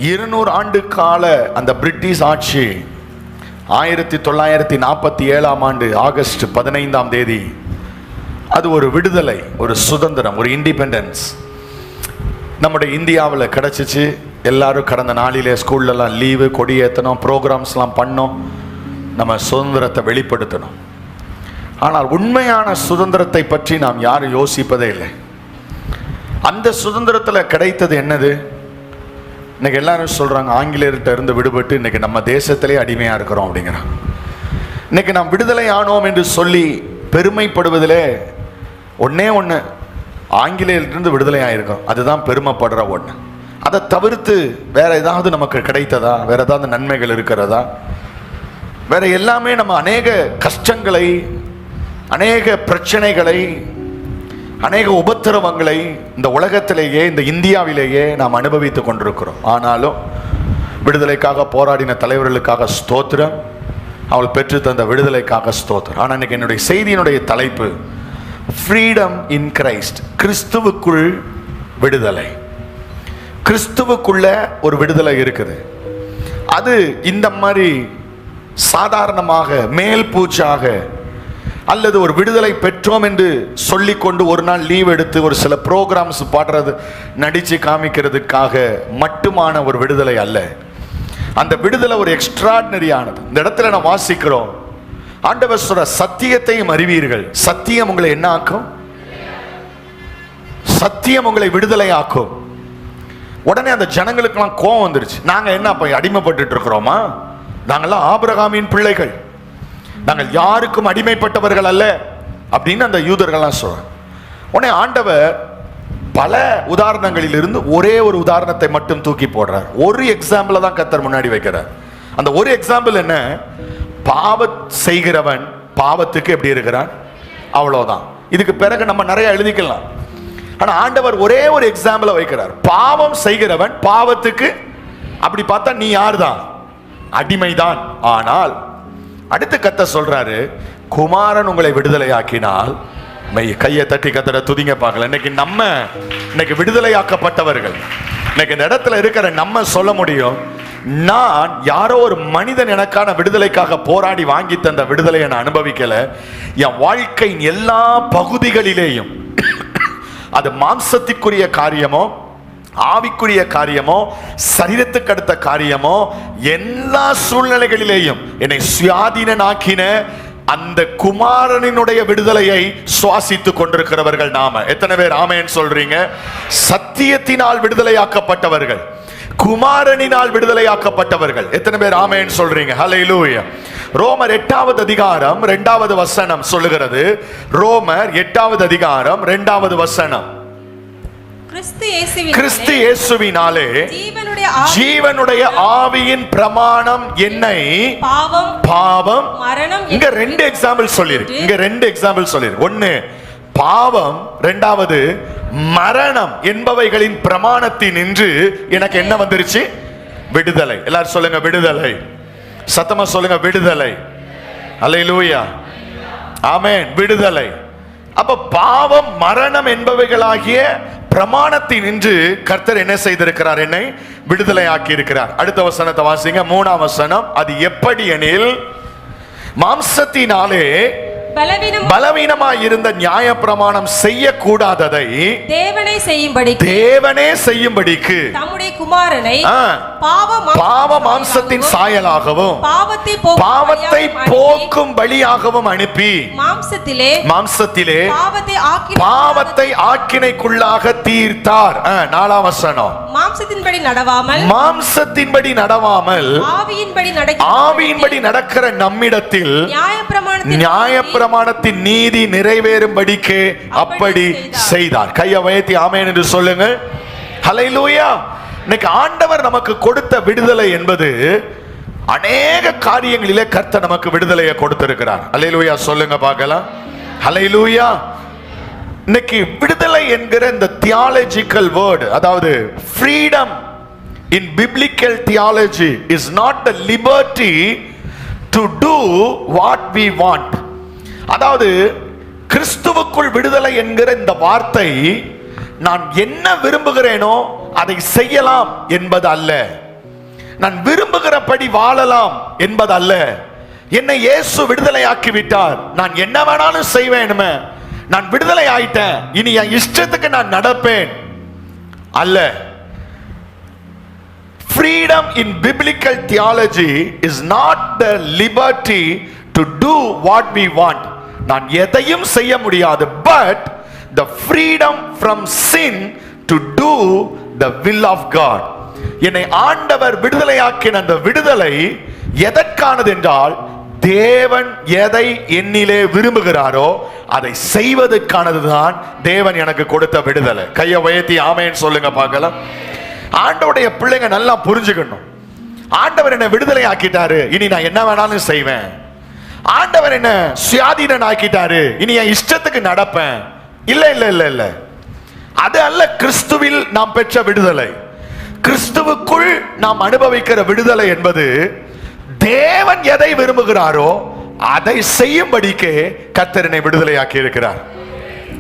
200 ஆண்டு கால அந்த பிரிட்டிஷ் ஆட்சி 1947 ஆண்டு ஆகஸ்ட் 15 அது ஒரு விடுதலை, ஒரு சுதந்திரம், ஒரு இண்டிபெண்டன்ஸ் நம்முடைய இந்தியாவில் கிடச்சிச்சு. எல்லாரும் கடந்த நாளிலே ஸ்கூல்லலாம் லீவு, கொடியேற்றணும், ப்ரோக்ராம்ஸ்லாம் பண்ணோம், நம்ம சுதந்திரத்தை வெளிப்படுத்தணும். ஆனால் உண்மையான சுதந்திரத்தை பற்றி நாம் யாரும் யோசிப்பதே இல்லை. அந்த சுதந்திரத்தில் கிடைத்தது என்னது? இன்னைக்கு எல்லாரும் சொல்றாங்க ஆங்கிலேயர்கிட்ட இருந்து விடுபட்டு இன்னைக்கு நம்ம தேசத்திலே அடிமையா இருக்கிறோம் அப்படிங்கிறாங்க. இன்னைக்கு நாம் விடுதலை ஆனோம் என்று சொல்லி பெருமைப்படுவதிலே ஒன்னே ஒன்று, ஆங்கிலேயர்கிட்ட விடுதலை ஆயிருக்கோம், அதுதான் பெருமைப்படுற ஒன்று. அதை தவிர்த்து வேற ஏதாவது நமக்கு கிடைத்ததா? வேற ஏதாவது நன்மைகள் இருக்கிறதா? வேற எல்லாமே நம்ம அநேக கஷ்டங்களை, அநேக பிரச்சனைகளை, அநேக உபத்திரவங்களை இந்த உலகத்திலேயே, இந்த இந்தியாவிலேயே நாம் அனுபவித்துக் கொண்டிருக்கிறோம். ஆனாலும் விடுதலைக்காக போராடின தலைவர்களுக்காக ஸ்தோத்திரம், அவள் பெற்று தந்த விடுதலைக்காக ஸ்தோத்திரம். ஆனால் இன்னைக்கு என்னுடைய செய்தியினுடைய தலைப்பு ஃப்ரீடம் இன் கிரைஸ்ட், கிறிஸ்துவுக்குள் விடுதலை. கிறிஸ்துவுக்குள்ள ஒரு விடுதலை இருக்குது. அது இந்த மாதிரி சாதாரணமாக மேல் பூச்சாக அல்லது ஒரு விடுதலை பெற்றோம் என்று சொல்லிக்கொண்டு ஒரு நாள் லீவ் எடுத்து ஒரு சில ப்ரோக்ராம்ஸ் பாடுறது, நடிச்சு காமிக்கிறதுக்காக மட்டுமான ஒரு விடுதலை அல்ல. அந்த விடுதலை ஒரு எக்ஸ்ட்ராடினரியானது. இந்த இடத்துல நான் வாசிக்கிறோம், ஆண்டவர் சொல்ற சத்தியத்தையும் அறிவீர்கள், சத்தியம் உங்களை என்ன ஆக்கும்? சத்தியம் உங்களை விடுதலை ஆக்கும். உடனே அந்த ஜனங்களுக்கெல்லாம் கோபம் வந்துருச்சு. நாங்க என்ன அப்ப அடிமைப்பட்டு இருக்கிறோமா? நாங்கெல்லாம் ஆபிரகாமின் பிள்ளைகள், நாங்கள் யாருக்கும் அடிமைப்பட்டவர்கள் அல்ல அப்படின்னு அந்த யூதர்கள்லாம் சொல்றாங்க. உடனே ஆண்டவர் பல உதாரணங்களில் இருந்து ஒரே ஒரு உதாரணத்தை மட்டும் தூக்கி போடுறார். ஒரு எக்ஸாம்பிள் தான் கர்த்தர் முன்னாடி வைக்கிறார். அந்த ஒரு எக்ஸாம்பிள் என்ன? பாவம் செய்கிறவன் பாவத்துக்கு எப்படி இருக்கிறான், அவ்வளவுதான். இதுக்கு பிறகு நம்ம நிறைய எழுதிக்கலாம். ஆனா ஆண்டவர் ஒரே ஒரு எக்ஸாம்பிளை வைக்கிறார். பாவம் செய்கிறவன் பாவத்துக்கு, அப்படி பார்த்தா நீ யார்தான்? அடிமைதான். ஆனால் அடுத்து கர்த்தர் சொல்றாரு, குமாரன் உங்களை விடுதலை ஆக்கினால், கையை தட்டி கர்த்தரை துதிங்க பார்க்கல. இன்னைக்கு விடுதலையாக்கப்பட்டவர்கள், இன்னைக்கு இந்த இடத்துல இருக்கிற நம்ம சொல்ல முடியும், நான் யாரோ ஒரு மனிதன் எனக்கான விடுதலைக்காக போராடி வாங்கி தந்த விடுதலையை நான் அனுபவிக்கல. என் வாழ்க்கையின் எல்லா பகுதிகளிலேயும், அது மாம்சத்திற்குரிய காரியமோ, ஆவிக்குரிய காரியமோ, சரீரத்துக்கு அடுத்த காரியமோ, எல்லா சூழ்நிலைகளிலேயும் என்னை சுயாதீனாக்கின அந்த குமாரனினுடைய விடுதலையை சுவாசித்துக் கொண்டிருக்கிறவர்கள் நாம. எத்தனை பேர் ஆமென் சொல்றீங்க? சத்தியத்தினால் விடுதலையாக்கப்பட்டவர்கள், குமாரனினால் விடுதலையாக்கப்பட்டவர்கள். எத்தனை பேர் ஆமென் சொல்றீங்க? ஹல்லேலூயா. ரோமர் 8வது அதிகாரம் 2வது வசனம் சொல்லுகிறது. ரோமர் 8வது அதிகாரம் 2வது வசனம், கிறிஸ்து இயேசுவினாலே ஜீவனுடைய ஆவியின் பிரமாணம் என்னை பாவம் மரணம், இங்க ரெண்டு எக்ஸாம்பிள் சொல்லிருக்கு. ஒன்னு பாவம், இரண்டாவது மரணம் என்பவைகளின் பிரமாணத்தின் நின்று எனக்கு என்ன வந்துருச்சு? விடுதலை. எல்லாரும் சொல்லுங்க விடுதலை. சத்தமா சொல்லுங்க விடுதலை. அல்லேலூயா, ஆமென். விடுதலை. அப்ப பாவம் மரணம் என்பவைகளாகிய பிரமாணத்தின் நின்று கர்த்தர் என்ன செய்திருக்கிறார்? என்னை விடுதலை ஆக்கி இருக்கிறார். அடுத்த வசனத்தை வாசிங்க, 3ஆம் வசனம். அது எப்படி எனில், மாம்சத்தினாலே பலவீனமாய் இருந்த நியாய பிரமாணம் செய்யக்கூடாததை தேவனே செய்யும்படிக்கு தம்முடைய குமாரனை பாவ மாம்சத்தின் சாயலாகவும் பாவத்தை போக்கும் பலியாகவும் அனுப்பி மாம்சத்திலே பாவத்தை ஆக்கினைக்குள்ளாக தீர்த்தார். 4ஆம் வசனம், மாம்சத்தின்படி நடவாமல் ஆவியின்படி நடக்கிற நம்மிடத்தில் நியாயப்பிரமாணத்தின் நீதி நிறைவேறும்படிக்கு அப்படி செய்தார். கையை உயர்த்தி ஆமென் என்று சொல்லுங்க. ஹல்லேலூயா. இன்னைக்கு ஆண்டவர் நமக்கு கொடுத்த விடுதலை என்பது அநேக காரியங்களிலே கர்த்தர் நமக்கு விடுதலையை கொடுத்திருக்கிறார். ஹல்லேலூயா சொல்லுங்க பார்க்கலாம். ஹல்லேலூயா. இன்னைக்கு விடுதலை என்கிற இந்த தியாலஜிக்கல் வேர்ட், அதாவது freedom in biblical theology is not the liberty to do what we want. அதாவது கிறிஸ்துவுக்குள் விடுதலை என்கிற இந்த வார்த்தை நான் என்ன விரும்புகிறேனோ அதை செய்யலாம் என்பது அல்ல. நான் விரும்புகிறபடி வாழலாம் என்பதல்ல. என்னை இயேசு விடுதலையாக்கி விட்டார், நான் என்ன வேணாலும் செய்வேன், நான் விடுதலை ஆயிட்டேன், இனி என் இஷ்டத்துக்கு நான் நடப்பேன் அல்ல. Freedom in biblical theology is not the liberty to do what we want. நான் எதையும் செய்ய முடியாது, but the freedom from sin to do the will of God. என்னை ஆண்டவர் விடுதலையாக்கின அந்த விடுதலை எதற்கானது என்றால், தேவன் எதை என்னிலே விரும்புகிறாரோ அதை செய்வதற்கானதுதான் தேவன் எனக்கு கொடுத்த விடுதலை. கையை உயர்த்தி ஆமென் சொல்லுங்க பார்க்கலாம். ஆண்டவருடைய பிள்ளைங்க நல்லா புரிஞ்சுக்கணும். ஆண்டவர் என்ன விடுதலை ஆக்கிட்டாரு, இனி நான் என்ன வேணாலும் செய்வேன். ஆண்டவர் என்ன சுயாதீனன் ஆக்கிட்டாரு, இனி என் இஷ்டத்துக்கு நடப்பேன். இல்ல இல்ல இல்ல இல்ல, அது அல்ல கிறிஸ்துவில் நாம் பெற்ற விடுதலை. கிறிஸ்துவுக்குள் நாம் அனுபவிக்கிற விடுதலை என்பது தேவன் எதை விரும்புகிறாரோ அதை செய்யும்படிக்கு கர்த்தர் விடுதலை ஆக்கி இருக்கிறார்.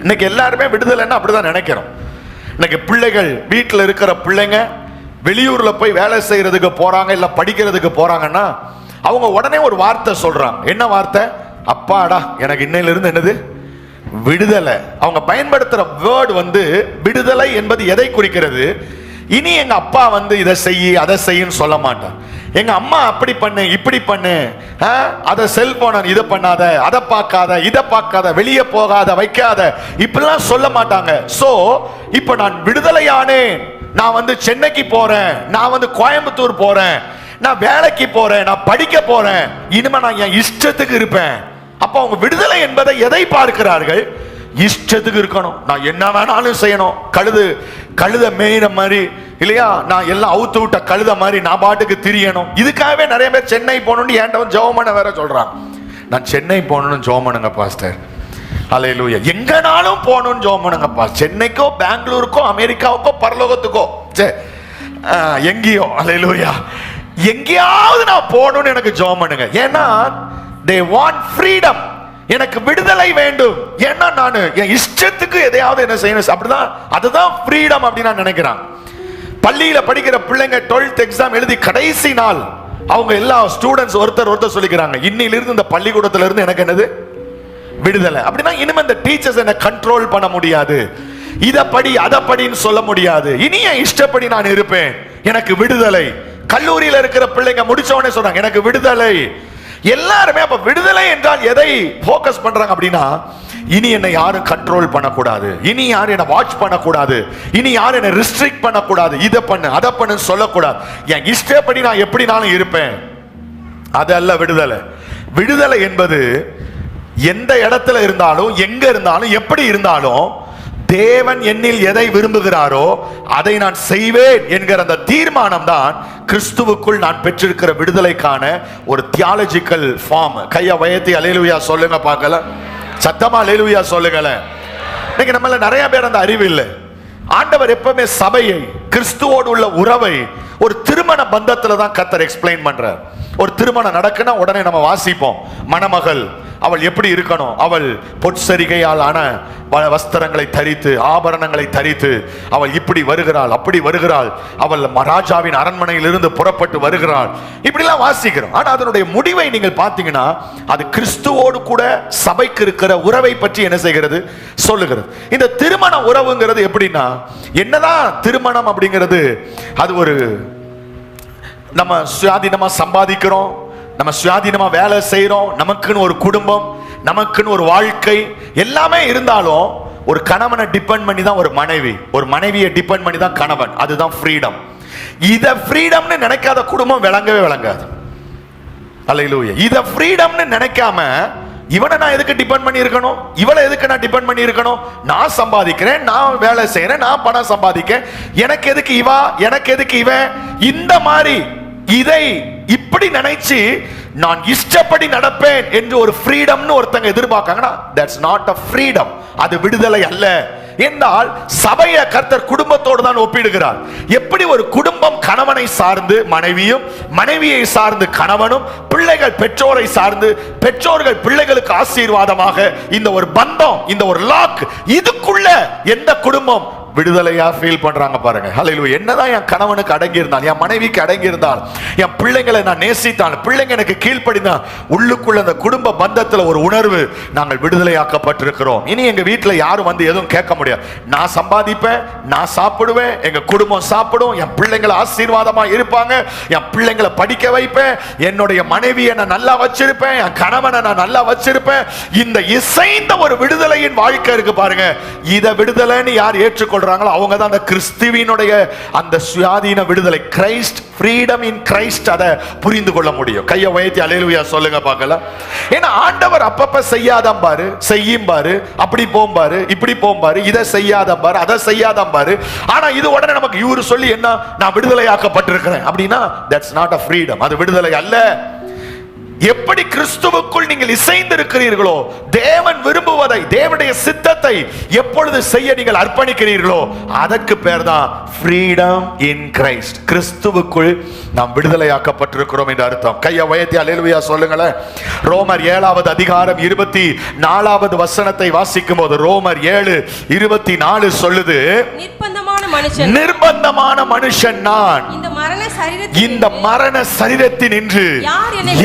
இன்னைக்கு எல்லாருமே விடுதலைன்னா அப்படிதான் நினைக்கிறோம். இன்னைக்கு பிள்ளைகள், வீட்டில் இருக்கிற பிள்ளைங்க வெளியூர்ல போய் வேலை செய்யறதுக்கு போறாங்க, இல்ல படிக்கிறதுக்கு போறாங்கன்னா அவங்க உடனே ஒரு வார்த்தை சொல்றாங்க. என்ன வார்த்தை? அப்பாடா எனக்கு இன்னையில இருந்து என்னது விடுதலை. அவங்க பயன்படுத்துற வேர்டு விடுதலை என்பது எதை குறிக்கிறது? இனி எங்க அப்பா இதை செய்யி அதை செய்யுன்னு சொல்ல மாட்டான். எங்க அம்மா அப்படி பண்ணு இப்படி பண்ணு, அதை செல்போன இதை பண்ணாத, அதை பார்க்காத, இதை பார்க்காத, வெளியே போகாத, வைக்காத, இப்படிலாம் சொல்ல மாட்டாங்க. சோ இப்ப நான் விடுதலையானேன், நான் சென்னைக்கு போறேன், நான் கோயம்புத்தூர் போறேன், நான் வேலைக்கு போறேன், நான் படிக்க போறேன், இனிமே நான் என் இஷ்டத்துக்கு இருப்பேன். அப்ப அவங்க விடுதலை என்பதை எதை பார்க்கிறார்கள்? இஷ்டத்துக்கு இருக்கணும், நான் என்ன வேணாலும் செய்யணும். கழுத மேயிற மாதிரி இல்லையா, நான் எல்லாம் அவுத்து விட்ட கழுத மாதிரி நான் பாட்டுக்கு திரியணும். இதுக்காகவே நிறைய பேர் சென்னை போகணும்னு ஏன்டவன் ஜெபம் பண்ண வேற சொல்றான். நான் சென்னை போகணும்னு ஜெபம் பண்ணுங்க பாஸ்டர், அல்லேலூயா. எங்கனாலும் போகணும்னு ஜெபம் பண்ணுங்கப்பா, சென்னைக்கோ பெங்களூருக்கோ அமெரிக்காவுக்கோ பரலோகத்துக்கோ எங்கேயோ, அல்லேலூயா, எங்கேயாவது நான் போகணும்னு எனக்கு ஜெபம் பண்ணுங்க. ஏன்னா they want freedom, எனக்கு விடுதலை வேண்டும். ஏன்னா நான் என் இஷ்டத்துக்கு எதையாவது என்ன செய்யணும், அப்படிதான், அதுதான் ஃப்ரீடம் அப்படின்னு நான் நினைக்கிறேன். பள்ளியில படிக்கிற பிள்ளைங்க 12th எக்ஸாம் எழுதி கடைசி நாள் அவங்க எல்லா ஸ்டூடெண்ட்ஸ் ஒருத்தர் சொல்லிக்கிறாங்க, இன்னிலிருந்து இந்த பள்ளிக்கூடத்துல இருந்து எனக்கு என்னது விடுதலை. அப்படின்னா இனிமே இந்த டீச்சர்ஸ் என்ன கண்ட்ரோல் பண்ண முடியாது, இத படி அதை படின்னு சொல்ல முடியாது, இனி என் இஷ்டப்படி நான் இருப்பேன், எனக்கு விடுதலை. கல்லூரியில இருக்கிற பிள்ளைங்க முடிச்ச உடனே சொல்றாங்க எனக்கு விடுதலை. எல்லாருமே அப்ப விடுதலை என்றால் எதை போக்கஸ் பண்றாங்க அப்படின்னா, இனி என்னை யாரும் கண்ட்ரோல் பண்ணக்கூடாது, இனி யாரும் என்ன வாட்ச் பண்ணக்கூடாது, இனி யாரும் என்ன ரெஸ்ட்ரிக்ட் பண்ணக்கூடாது, இதை பண்ணு அதை பண்ணு சொல்லக்கூடாது, என் இஷ்டப்படி நான் எப்படினாலும் இருப்பேன். அதல்ல விடுதலை. விடுதலை என்பது எந்த இடத்துல இருந்தாலும், எங்க இருந்தாலும், எப்படி இருந்தாலும் தேவன் என்னில் எதை விரும்புகிறாரோ அதை நான் செய்வேன் என்கிற அந்த தீர்மானம் தான் கிறிஸ்துவுக்குள் நான் பெற்றிருக்கிற விடுதலைக்கான ஒரு தியாலஜிக்கல் ஃபார்ம். கையை உயர்த்தி அல்லேலூயா சொல்லுங்க பார்க்கல, சத்தமா அல்லேலூயா சொல்லுங்களேன். இன்னைக்கு நம்மள நிறைய பேர் அந்த அறிவு இல்லை. ஆண்டவர் எப்பவுமே சபையை, கிறிஸ்துவோடு உள்ள உறவை ஒரு திருமண பந்தத்துல தான் கர்த்தர் எக்ஸ்பிளைன் பண்றார். ஒரு திருமணம் நடக்குன்னா உடனே நம்ம வாசிப்போம், மணமகள் அவள் எப்படி இருக்கணும், அவள் பொற்சரிகையால் ஆன வஸ்திரங்களை தரித்து, ஆபரணங்களை தரித்து, அவள் இப்படி வருகிறாள், அப்படி வருகிறாள், அவள் ராஜாவின் அரண்மனையிலிருந்து புறப்பட்டு வருகிறாள், இப்படிலாம் வாசிக்கிறோம். ஆனா அதனுடைய முடிவை நீங்கள் பார்த்தீங்கன்னா அது கிறிஸ்துவோடு கூட சபைக்கு இருக்கிற உறவை பற்றி என்ன செய்கிறது சொல்லுகிறது. இந்த திருமண உறவுங்கிறது எப்படின்னா, என்னதான் திருமணம் அப்படிங்கிறது, அது ஒரு நம்ம சுயாதீனமா சம்பாதிக்கிறோம், நம்ம சுயாதீனமா வேலை செய்யறோம், நமக்குன்னு ஒரு குடும்பம், நமக்குன்னு ஒரு வாழ்க்கை எல்லாமே இருந்தாலும் ஒரு கணவனை டிபெண்ட் பண்ணி தான் ஒரு மனைவி, ஒரு மனைவியை டிபெண்ட் பண்ணி தான் கணவன். அதுதான் ஃப்ரீடம். இத ஃப்ரீடம்னு நினைக்காத குடும்பம் விளங்கவே விளங்காது. அல்லேலூயா. இத ஃப்ரீடம்னு நினைக்காம இவனை நான் எதுக்கு டிபெண்ட் பண்ணி இருக்கணும், இவளை எதுக்கு நான் டிபெண்ட் பண்ணி இருக்கணும், நான் சம்பாதிக்கிறேன், நான் வேலை செய்யறேன், நான் பணம் சம்பாதிக்க, எனக்கு எதுக்கு இவா, எனக்கு எதுக்கு இவன், இந்த மாதிரி இதை இப்படி நினைச்சு நான் இஷ்டப்படி நடப்பேன் என்று ஒரு ஃப்ரீடம்னு ஒருத்தங்க எதிர்பார்க்காங்கன்னா தட்ஸ் நாட் a freedom. அது விடுதலை அல்ல. என்றால் சபையை கர்த்தர் குடும்பத்தோடு தான் ஒப்பிடுகிறார். எப்படி ஒரு குடும்பம் கணவனை சார்ந்து மனைவியும், மனைவியை சார்ந்து கணவனும், பிள்ளைகள் பெற்றோரை சார்ந்து, பெற்றோர்கள் பிள்ளைகளுக்கு ஆசீர்வாதமாக இந்த ஒரு பந்தம், இந்த ஒரு லாக், இதுக்குள்ள எந்த குடும்பம் விடுதலையா ஃபீல் பண்றாங்க பாருங்க. ஹல்லேலூயா. என்னதான் என் கணவனுக்கு அடங்கி இருந்தால், என் மனைவிக்கு அடங்கி இருந்தால், என் பிள்ளைங்களை நான் நேசித்தான், பிள்ளைங்க எனக்கு கீழ்ப்படிந்தான், உள்ளுக்குள்ள அந்த குடும்ப பந்தத்துல ஒரு உணர்வு, நாங்கள் விடுதலையாக்கப்பட்டிருக்கிறோம். இனி எங்க வீட்டுல யாரும் வந்து எதுவும் கேட்க முடியாது. நான் சம்பாதிப்பேன், நான் சாப்பிடுவேன், எங்க குடும்பம் சாப்பிடும், என் பிள்ளைங்களை ஆசீர்வாதமா இருப்பாங்க, என் பிள்ளைங்களை படிக்க வைப்பேன், என்னுடைய மனைவியை நான் நல்லா வச்சிருப்பேன், என் கணவனை நான் நல்லா வச்சிருப்பேன். இந்த இசைந்த ஒரு விடுதலையின் வாழ்க்கை இருக்கு பாருங்க. இத விடுதலைன்னு யார் ஏற்றுக்கொள்றாங்களோ அவங்க தான் அந்த கிறிஸ்துவினுடைய அந்த சுயாதீன விடுதலை, கிரைஸ்ட் ஃப்ரீடம் இன் கிரைஸ்ட், அதை புரிந்து கொள்ள முடியும். கையை உயர்த்தி அல்லேலூயா சொல்லுங்க பார்க்கலாம். ஏன்னா ஆண்டவர் அப்பப்ப செய்யாதம் பாரு, செய்யும் பாரு, அப்படி போம்பாரு, இப்படி போம்பாரு, இதை செய்யாதம் பாரு, அதை செய்யாதம் பாரு. ஆனா இது உடனே நமக்கு இவரு சொல்லி என்ன, நான் விடுதலையாக்கப்பட்டிருக்கிறேன் அப்படின்னா that's not a freedom, அது விடுதலை அல்ல. எப்படி கிறிஸ்துவுக்குள் நீங்கள் இசைந்திருக்கிறீர்களோ, தேவன் விரும்புவதை, தேவனுடைய சித்தத்தை எப்பொழுது செய்ய நீங்கள் அர்ப்பணிக்கிறீர்களோ, அதற்கு பேர் தான் ஃப்ரீடம் இன் கிரைஸ்ட். கிறிஸ்துவுக்குள் நாம் விடுதலையாக்கப்பட்டிருக்கிறோம் என்று அர்த்தம். கையை உயர்த்தி அல்லேலூயா சொல்லுங்களேன். ரோமர் 7வது அதிகாரம் 24வது வசனத்தை வாசிக்கும் போது, ரோமர் 7:24 சொல்லுது, நிர்பந்தமான மனுஷன் நான், இந்த மரண சரீரத்தின் நின்று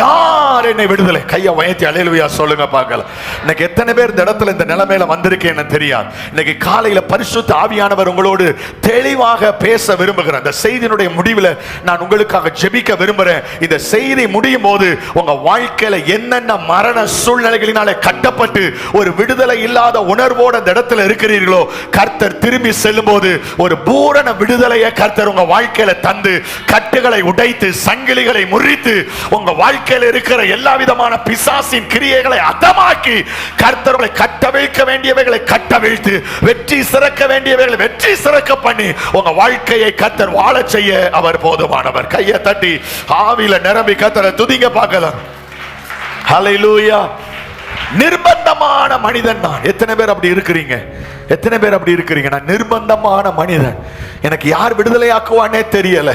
யார் என்னை விடுதலை. கையை உயர்த்தி அல்லேலூயா சொல்லுங்க பார்க்கலாம். இன்னைக்கு எத்தனை பேர் இந்த இடத்துல இந்த நிலைமையில வந்திருக்கேன்னு தெரியாது. இன்னைக்கு காலையில பரிசுத்த ஆவியானவர் உங்களோடு தெளிவாக பேச விரும்புகிறேன். இந்த செய்தியினுடைய முடிவில் நான் உங்களுக்காக ஜெபிக்க விரும்புறேன். இந்த செய்தி முடியும் போது உங்க வாழ்க்கையில என்னென்ன மரண சூழ்நிலைகளினாலே கட்டப்பட்டு ஒரு விடுதலை இல்லாத உணர்வோடு அந்த இடத்துல இருக்கிறீர்களோ, கர்த்தர் திரும்பி செல்லும் போது ஒரு பூரண விடுதலையை கர்த்தர் உங்க வாழ்க்கையில தந்து, கட்டுகளை உடைத்து, சங்கிலிகளை முறித்து, உங்க வாழ்க்கையில் இருக்கிற எல்லா விதமான பிசாசின் கிரியைகளை அதமாக்கி, கர்த்தர்களை கட்டவிழ்க்க வேண்டியவைகளை கட்டவிழ்த்து, வெற்றி சிறக்க வேண்டியவைகளை வெற்றி சிறக்க பண்ணி, உங்க வாழ்க்கையை கர்த்தர் வாழ செய்ய அவர் போதுமானவர். கையை தட்டி ஆவியில நிரம்பி கர்த்தரை துதிங்க பார்க்கலாம். ஹல்லேலூயா. நிர்பந்தமான மனிதன் நான். எத்தனை பேர் அப்படி இருக்கிறீங்க? எத்தனை பேர் அப்படி இருக்கிறீங்க? நான் நிர்பந்தமான மனிதன், எனக்கு யார் விடுதலையாக்குவானே தெரியல,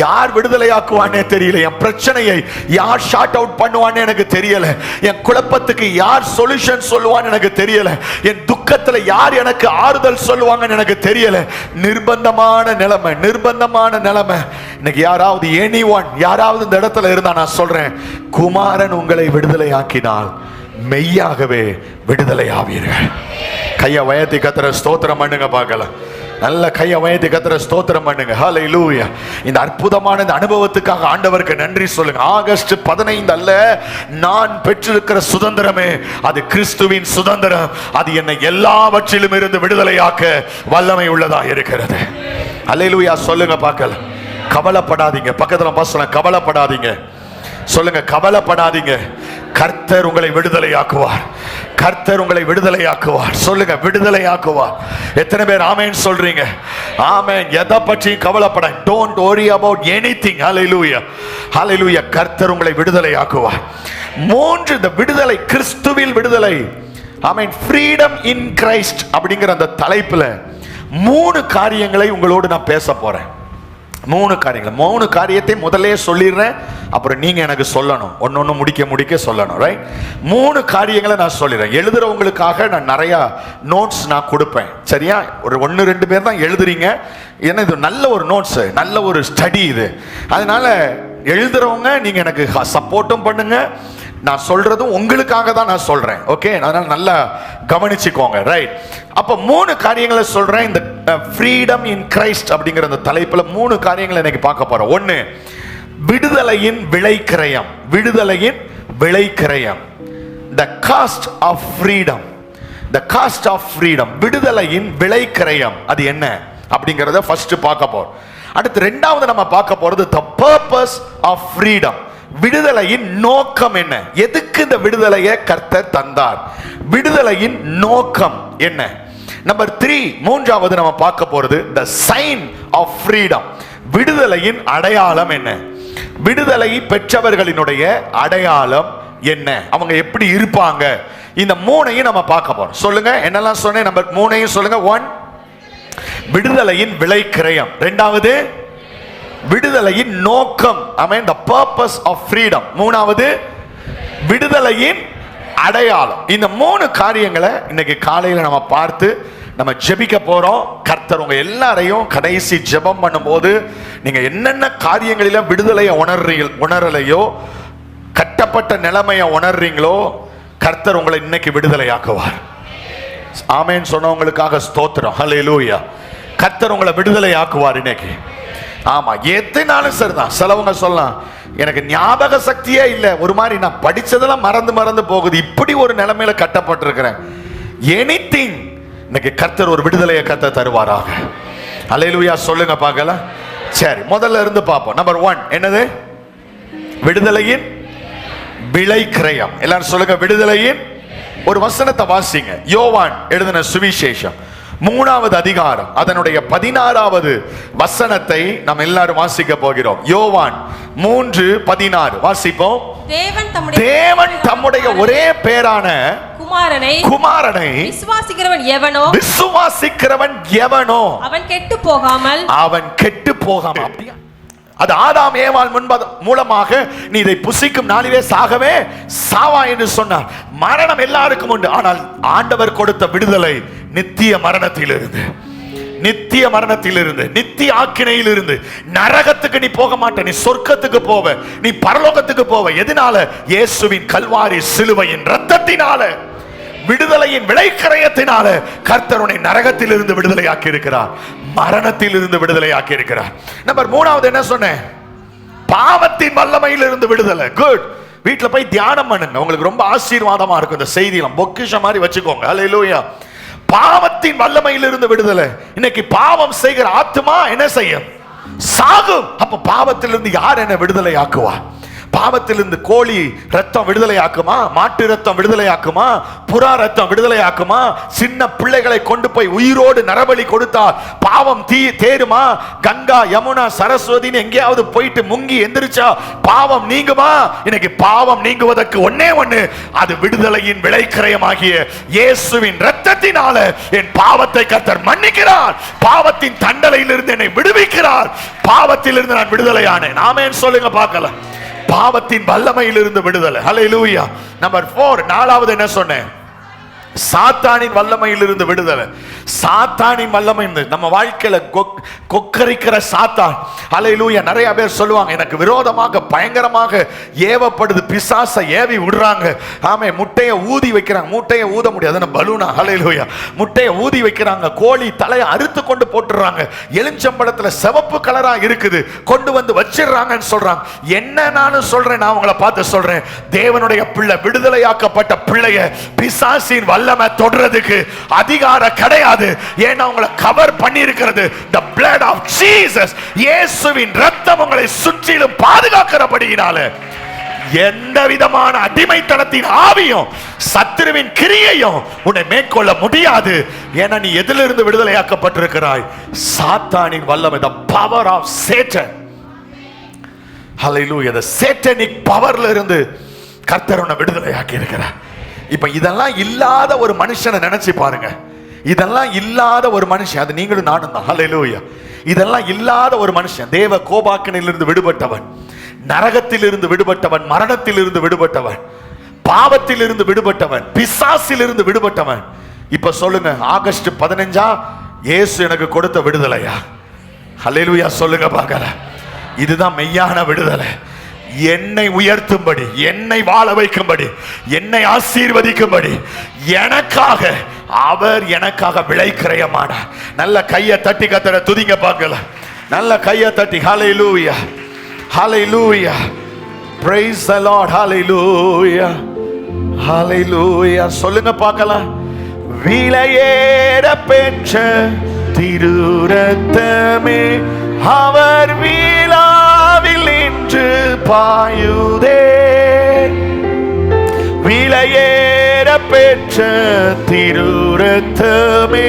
யார் விடுதலையாக்குவானே தெரியல, என் பிரச்சனையை யார் ஷார்ட் அவுட் பண்ணுவான்னு எனக்கு தெரியல, என் குழப்பத்துக்கு யார் சொல்யூஷன் சொல்லுவான்னு எனக்கு தெரியல, என் துக்கத்துல யார் எனக்கு ஆறுதல் சொல்லுவாங்கன்னு எனக்கு தெரியல. நிர்பந்தமான நிலைமை, நிர்பந்தமான நிலைமை. இன்னைக்கு யாராவது எனிஒன் யாராவது இந்த இடத்துல இருந்தா நான் சொல்றேன், குமாரன் உங்களை விடுதலையாக்கினால் மெய்யாகவே விடுதலை ஆவீர்கள். கையை உயர்த்தி கர்த்தரை ஸ்தோத்திரம் பண்ணுங்க பார்க்கலாம். நல்ல கையை உயர்த்தி கர்த்தரை ஸ்தோத்திரம் பண்ணுங்க. ஹல்லேலூயா. இந்த அற்புதமான இந்த அனுபவத்துக்காக ஆண்டவருக்கு நன்றி சொல்லுங்க. ஆகஸ்ட் 15 அல்ல, நான் பெற்றிருக்கிற சுதந்திரமே அது கிறிஸ்துவின் சுதந்திரம். அது என்னை எல்லாவற்றிலும் இருந்து விடுதலையாக்க வல்லமை உள்ளதா இருக்கிறது. ஹல்லேலூயா சொல்லுங்க பார்க்கலாம். கவலைப்படாதீங்க. பக்கத்துல பசங்க கவலைப்படாதீங்க சொல்லுங்க. கவலைப்படாதீங்க. கர்த்தர் உங்களை விடுதலையாக்குவார். கர்த்தர் உங்களை விடுதலையாக்குவார். சொல்லுங்க, விடுதலையாக்குவார். எத்தனை பேர் ஆமென் சொல்றீங்க? ஆமென். எதை பற்றியும் கவலைப்பட, டோன்ட் worry about anything. ஹல்லேலூயா, ஹல்லேலூயா. கர்த்தர் உங்களை விடுதலையாக்குவார். 3 இந்த விடுதலை, கிறிஸ்துவில் விடுதலை. ஆமென். ஃப்ரீடம் இன் கிரைஸ்ட் அப்படிங்கிற அந்த தலைப்புல 3 காரியங்களை உங்களோடு நான் பேச போறேன். 3 காரியங்கள். 3 காரியத்தை முதல்ல சொல்லிடுறேன், அப்புறம் நீங்க எனக்கு சொல்லணும், ஒன்னொன்னு முடிக்க சொல்லணும். ரைட்? 3 காரியங்களை நான் சொல்லிடுறேன். எழுதுறவங்களுக்காக நான் நிறைய நோட்ஸ் நான் கொடுப்பேன். சரியா? ஒரு 1-2 பேர் தான் எழுதுறீங்க. ஏன்னா இது நல்ல ஒரு நோட்ஸ், நல்ல ஒரு ஸ்டடி இது. அதனால எழுதுறவங்க நீங்க எனக்கு சப்போர்ட்டும் பண்ணுங்க. நான் சொல்றதும் உங்களுக்காக தான் நான் சொல்றேன். ஓகே? அதனால நல்லா கவனிச்சுக்கோங்க. ரைட்? அப்ப 3 காரியங்களை சொல்றேன். இந்த ஃப்ரீடம் இன் கிரைஸ்ட் அப்படிங்கிற அந்த தலைப்புல 3 காரியங்களை இன்னைக்கு பார்க்க போறோம். 1, விடுதலையின் விளைக்கிரயம். விடுதலையின் விளைக்கிரயம். The cost of freedom. The cost of freedom. விடுதலையின் விளைக்கிரயம் அது என்ன அப்படிங்கறத ஃபர்ஸ்ட் பார்க்க போறோம். அடுத்து 2வது நம்ம பார்க்க போறது the purpose of freedom. விடுதலையின் நோக்கம் என்ன? எதுக்கு இந்த விடுதலையை கர்த்தர் தந்தார்? விடுதலையின் நோக்கம் என்ன? நம்பர் 3, 3வது நம்ம பார்க்க போறது the sign of freedom. விடுதலையின் அடையாளம் என்ன? விடுதலை பெற்றவர்களினுடைய அடையாளம் என்ன? அவங்க எப்படி இருப்பாங்க? இந்த 3ஐயும் நம்ம பார்க்க போறோம். சொல்லுங்க, என்னெல்லாம் சொன்னேன்? நம்பர் 3ஐயும் சொல்லுங்க. 1, விடுதலையின் விளைக்கிரயம். 2வது, விடுதலையின் நோக்கம். ஆமென். the purpose of freedom. 3வது, விடுதலையின் அடையாளம். இந்த 3 காரியங்களை இன்னைக்கு காலையில நம்ம பார்த்து நம்ம ஜெபிக்க போறோம். கர்த்தர் உங்க எல்லாரையும் கடைசி ஜெபம் பண்ணும்போது நீங்க என்னென்ன காரியங்களில விடுதலையை உணரலையோ, கட்டப்பட்ட நிலைமையை உணர்றீங்களோ, கர்த்தர் உங்களை இன்னைக்கு விடுதலையாக்குவார். ஆமென் சொன்னவங்களுக்காக ஸ்தோத்திரம். ஹல்லேலூயா. கர்த்தர் உங்களை விடுதலையாக்குவார் இன்னைக்கு. ஆமா, எதுனாலும் சரிதான். சிலவங்க சொல்லலாம், எனக்கு ஞாபக சக்தியே இல்லை, ஒரு மாதிரி நான் படிச்சதெல்லாம் மறந்து போகுது, இப்படி ஒரு நிலைமையில கட்டப்பட்டிருக்கிறேன். எனிதிங், இன்னைக்கு கர்த்தர் ஒரு விடுதலையை கர்த்தர் தருவாராக. அல்லேலூயா சொல்லுங்க பார்க்கலாம். சரி, முதல்ல இருந்து பார்ப்போம். நம்பர் 1 என்னது? விடுதலையின் விலை கிரயம். எல்லாரும் சொல்லுங்க, விடுதலையின். ஒரு வசனத்தை வாசிங்க. யோவான் எழுதின சுவிசேஷம் 3வது அதிகாரம் அதனுடைய 16வது வசனத்தை நாம் எல்லாரும் வாசிக்க போகிறோம். யோவான் 3:16 வாசிப்போம். தேவன் தம்முடைய ஒரே பேரான குமாரனை விசுவாசிக்கிறவன் எவனோ அவன் கெட்டு போகாமல். அது ஆதாம் ஏவாள் மூலமாக நீ இதை புசிக்கும் நாளிலே சாகவே சாவா என்று சொன்னார். மரணம் எல்லாருக்கும் உண்டு. ஆனால் ஆண்டவர் கொடுத்த விடுதலை நித்திய மரணத்திலிருந்து, நித்திய ஆக்கினையிலிருந்து. நரகத்துக்கு நீ போக மாட்ட, நீ சொர்க்கத்துக்கு போவ, நீ பரலோகத்துக்கு போவ. எதனால? இயேசுவின் கல்வாரி சிலுவையின் இரத்தத்தினால, விடுதலையின் விலைக்கிரயத்தினால கர்த்தர் உன்னை நரகத்திலிருந்து விடுதலையாக்கி இருக்கிறார், மரணத்திலிருந்து விடுதலையாக்கி இருக்கிறார். நம்பர் 3வது என்ன சொன்னேன்? பாவத்தின் வல்லமையிலிருந்து விடுதலை. குட். வீட்டுல போய் தியானம் பண்ணுங்க, உங்களுக்கு ரொம்ப ஆசீர்வாதமா இருக்கும். இந்த செய்தியெல்லாம் பொக்கிஷம் மாதிரி வச்சுக்கோங்க. அல்லேலூயா. பாவத்தின் வல்லமையிலிருந்து விடுதலை. இன்னைக்கு பாவம் செய்கிற ஆத்துமா என்ன செய்யும்? சாகும். அப்ப பாவத்திலிருந்து யார் என்ன விடுதலை ஆக்குவா? பாவத்திலிருந்து கோழி ரத்தம் விடுதலை ஆக்குமா? மாட்டு ரத்தம் விடுதலை ஆக்குமா? புறா ரத்தம் விடுதலை ஆக்குமா? சின்ன பிள்ளைகளை கொண்டு போய் உயிரோடு நரபலி கொடுத்தால் பாவம் தேருமா? கங்கா, யமுனா, சரஸ்வதின்னு எங்கேயாவது போயிட்டு முங்கி எந்திரிச்சா பாவம் நீங்குமா? இன்னைக்கு பாவம் நீங்குவதற்கு ஒன்னே ஒண்ணு, அது விடுதலையின் விலைக்கிரயமாகிய இயேசுவின் இரத்தத்தினால என் பாவத்தை கர்த்தர் மன்னிக்கிறார். பாவத்தின் தண்டனையிலிருந்து என்னை விடுவிக்கிறார். பாவத்திலிருந்து நான் விடுதலையானேன். ஆமென் சொல்லுங்க பார்க்கலாம். பாவத்தின் வல்லமையிலிருந்து விடுதலை. ஹல்லேலூயா. நம்பர் 4 4வது என்ன சொன்னேன்? சாத்தானின் வல்லமையிலிருந்து விடுதலை. சாத்தானின் வல்லமை நம்ம வாழ்க்கையில கொக்கரிக்கிற சாத்தான். ஹல்லேலூயா. நிறைய பேர் சொல்லுவாங்க, எனக்கு விரோதமாக பயங்கரமாக ஏவப்படுது, பிசாசை ஏவி விடுறாங்க. ஆமே, முட்டையை ஊதி வைக்கிறாங்க. முட்டையை ஊத முடியாது, பலூனா. ஹல்லேலூயா. முட்டையை ஊதி வைக்கிறாங்க. கோழி தலையை அறுத்து கொண்டு போட்டுறாங்க. எலுமிச்சம்பழத்துல சிவப்பு கலரா இருக்குது, கொண்டு வந்து வச்சிடறாங்கன்னு சொல்றாங்க. என்ன நானும் சொல்றேன், நான் உங்களை பார்த்து சொல்றேன், தேவனுடைய பிள்ளை, விடுதலையாக்கப்பட்ட பிள்ளைய பிசாசின் வல்லமை தொடறதுக்கு அதிகாரம் கிடையாது. ஏன்னா உங்களை கவர் பண்ணி இருக்கிறது the blood of Jesus. இயேசுவின் இரத்தம் உங்களை சுற்றிலும் பாதுகாக்கிறபடியினால எந்த விதமான அடிமைத்தனத்தின் ஆவியும் சத்துருவின் கிரியையும் உன்னை மேற்கொள்ள முடியாது. ஏன்னா நீ எதிலிருந்து விடுதலையாக்கப்பட்டிருக்கிறாய்? சாத்தானின் வல்லமை, the power of Satan. Hallelujah. the satanic powerல இருந்து கர்த்தர் உன்னை விடுதலையாக்கி இருக்கிறார். இப்ப இதெல்லாம் இல்லாத ஒரு மனுஷனை நினைச்சு பாருங்க. இதெல்லாம் இல்லாத ஒரு மனுஷன், அது நீங்களும் நானும் தான். ஹல்லேலூயா. இதெல்லாம் இல்லாத ஒரு மனுஷன், தேவ கோபாக்கினிலிருந்து விடுபட்டவன், நரகத்திலிருந்து விடுபட்டவன், மரணத்திலிருந்து விடுபட்டவன், பாவத்திலிருந்து விடுபட்டவன், பிசாசிலிருந்து விடுபட்டவன். இப்ப சொல்லுங்க, ஆகஸ்ட் 15 இயேசு எனக்கு கொடுத்த விடுதலையா? ஹல்லேலூயா சொல்லுங்க பார்க்கலாம். இதுதான் மெய்யான விடுதலை. என்னை உயர்த்தும்படி, என்னை வாழ வைக்கும்படி, என்னை ஆசீர்வதிக்கும்படி எனக்காக அவர் எனக்காக விலைக்கிரயமானார். நல்ல கையை தட்டி கர்த்தரை துதிங்க பார்க்கலாம். நல்ல கையை தட்டி ஹல்லேலூயா, ஹல்லேலூயா, praise the Lord, ஹல்லேலூயா, ஹல்லேலூயா சொல்லுங்க பார்க்கலாம். விலையேற பெற்ற திரு ரத்தமே அவர் வீழாவில் நின்று பாயுதே. விலையேற பெற்ற திரு ரத்தமே